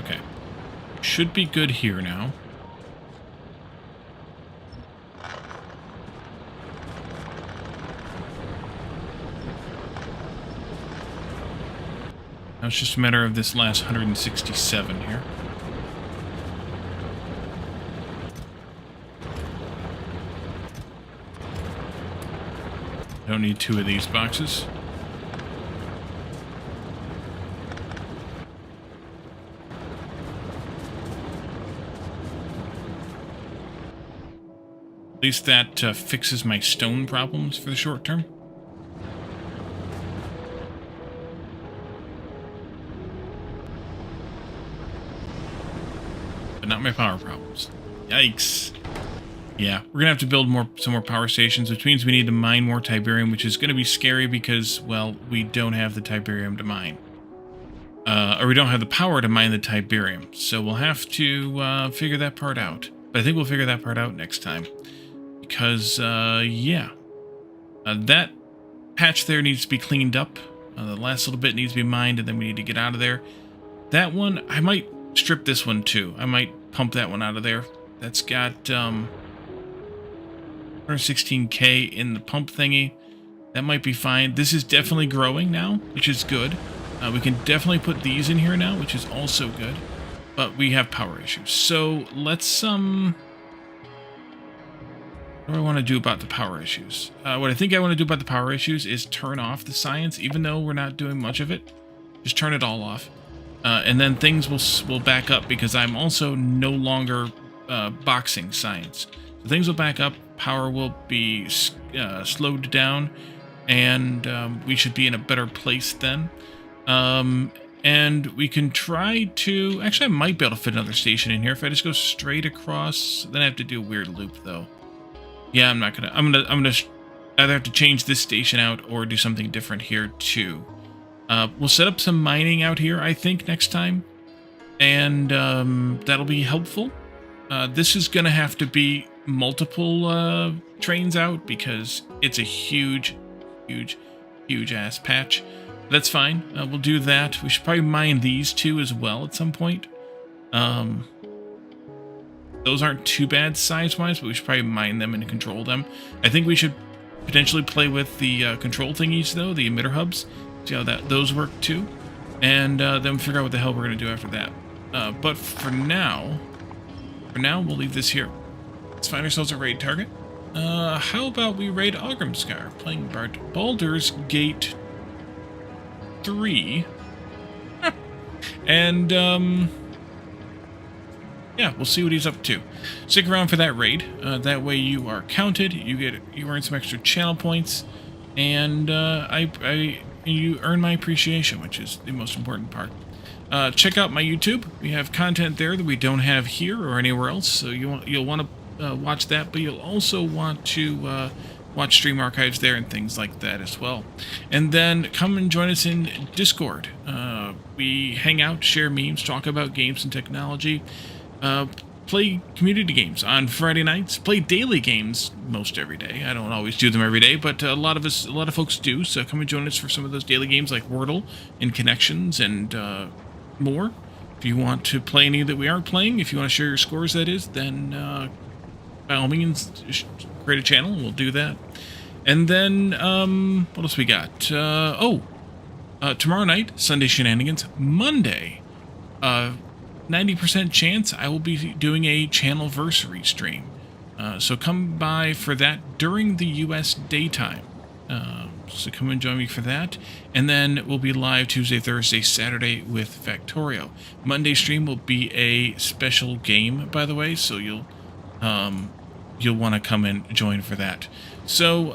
Speaker 2: Okay. Should be good here now. Now it's just a matter of this last 167 here. Don't need 2 of these boxes. At least that fixes my stone problems for the short term. But not my power problems. Yikes. Yeah, we're going to have to build some more power stations, which means we need to mine more Tiberium, which is going to be scary because, well, we don't have the Tiberium to mine. Or we don't have the power to mine the Tiberium. So we'll have to figure that part out. But I think we'll figure that part out next time. Because, yeah. That patch there needs to be cleaned up. The last little bit needs to be mined, and then we need to get out of there. That one, I might strip this one too. I might pump that one out of there. That's got, 116k in the pump thingy. That might be fine. This is definitely growing now, which is good. We can definitely put these in here now, which is also good. But we have power issues. So let's, what do I want to do about the power issues? What I think I want to do about the power issues is turn off the science, even though we're not doing much of it. Just turn it all off. And then things will back up because I'm also no longer boxing science. So things will back up, power will be slowed down, and we should be in a better place then. And we can try to... Actually, I might be able to fit another station in here. If I just go straight across, then I have to do a weird loop, though. Yeah, I'm not gonna... I'm gonna either have to change this station out or do something different here, too. We'll set up some mining out here, I think, next time. And that'll be helpful. This is gonna have to be multiple trains out because it's a huge, huge, huge-ass patch. That's fine. We'll do that. We should probably mine these two as well at some point. Those aren't too bad size-wise, but we should probably mine them and control them. I think we should potentially play with the control thingies, though, the emitter hubs. See how those work, too. And then figure out what the hell we're going to do after that. But for now, we'll leave this here. Let's find ourselves a raid target. How about we raid Ogrimskar, playing Baldur's Gate 3. And, yeah, we'll see what he's up to. Stick around for that raid. That way you are counted, you earn some extra channel points, and you earn my appreciation, which is the most important part. Check out my YouTube. We have content there that we don't have here or anywhere else, so you'll want to watch that, but you'll also want to watch stream archives there and things like that as well. And then come and join us in Discord. We hang out, share memes, talk about games and technology, play community games on Friday nights, play daily games most every day. I don't always do them every day, but a lot of folks do. So come and join us for some of those daily games like Wordle and Connections and more. If you want to play any that we aren't playing, if you want to share your scores, that is, then by all means, create a channel, and we'll do that. And then, what else we got? Tomorrow night, Sunday Shenanigans. Monday, 90% chance I will be doing a Channelversary stream. So come by for that during the U.S. daytime. So come and join me for that. And then we'll be live Tuesday, Thursday, Saturday with Factorio. Monday stream will be a special game, by the way, so you'll want to come and join for that. So,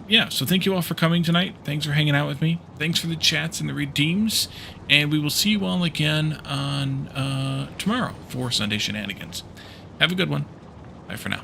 Speaker 2: yeah, so thank you all for coming tonight. Thanks for hanging out with me. Thanks for the chats and the redeems. And we will see you all again on tomorrow for Sunday Shenanigans. Have a good one. Bye for now.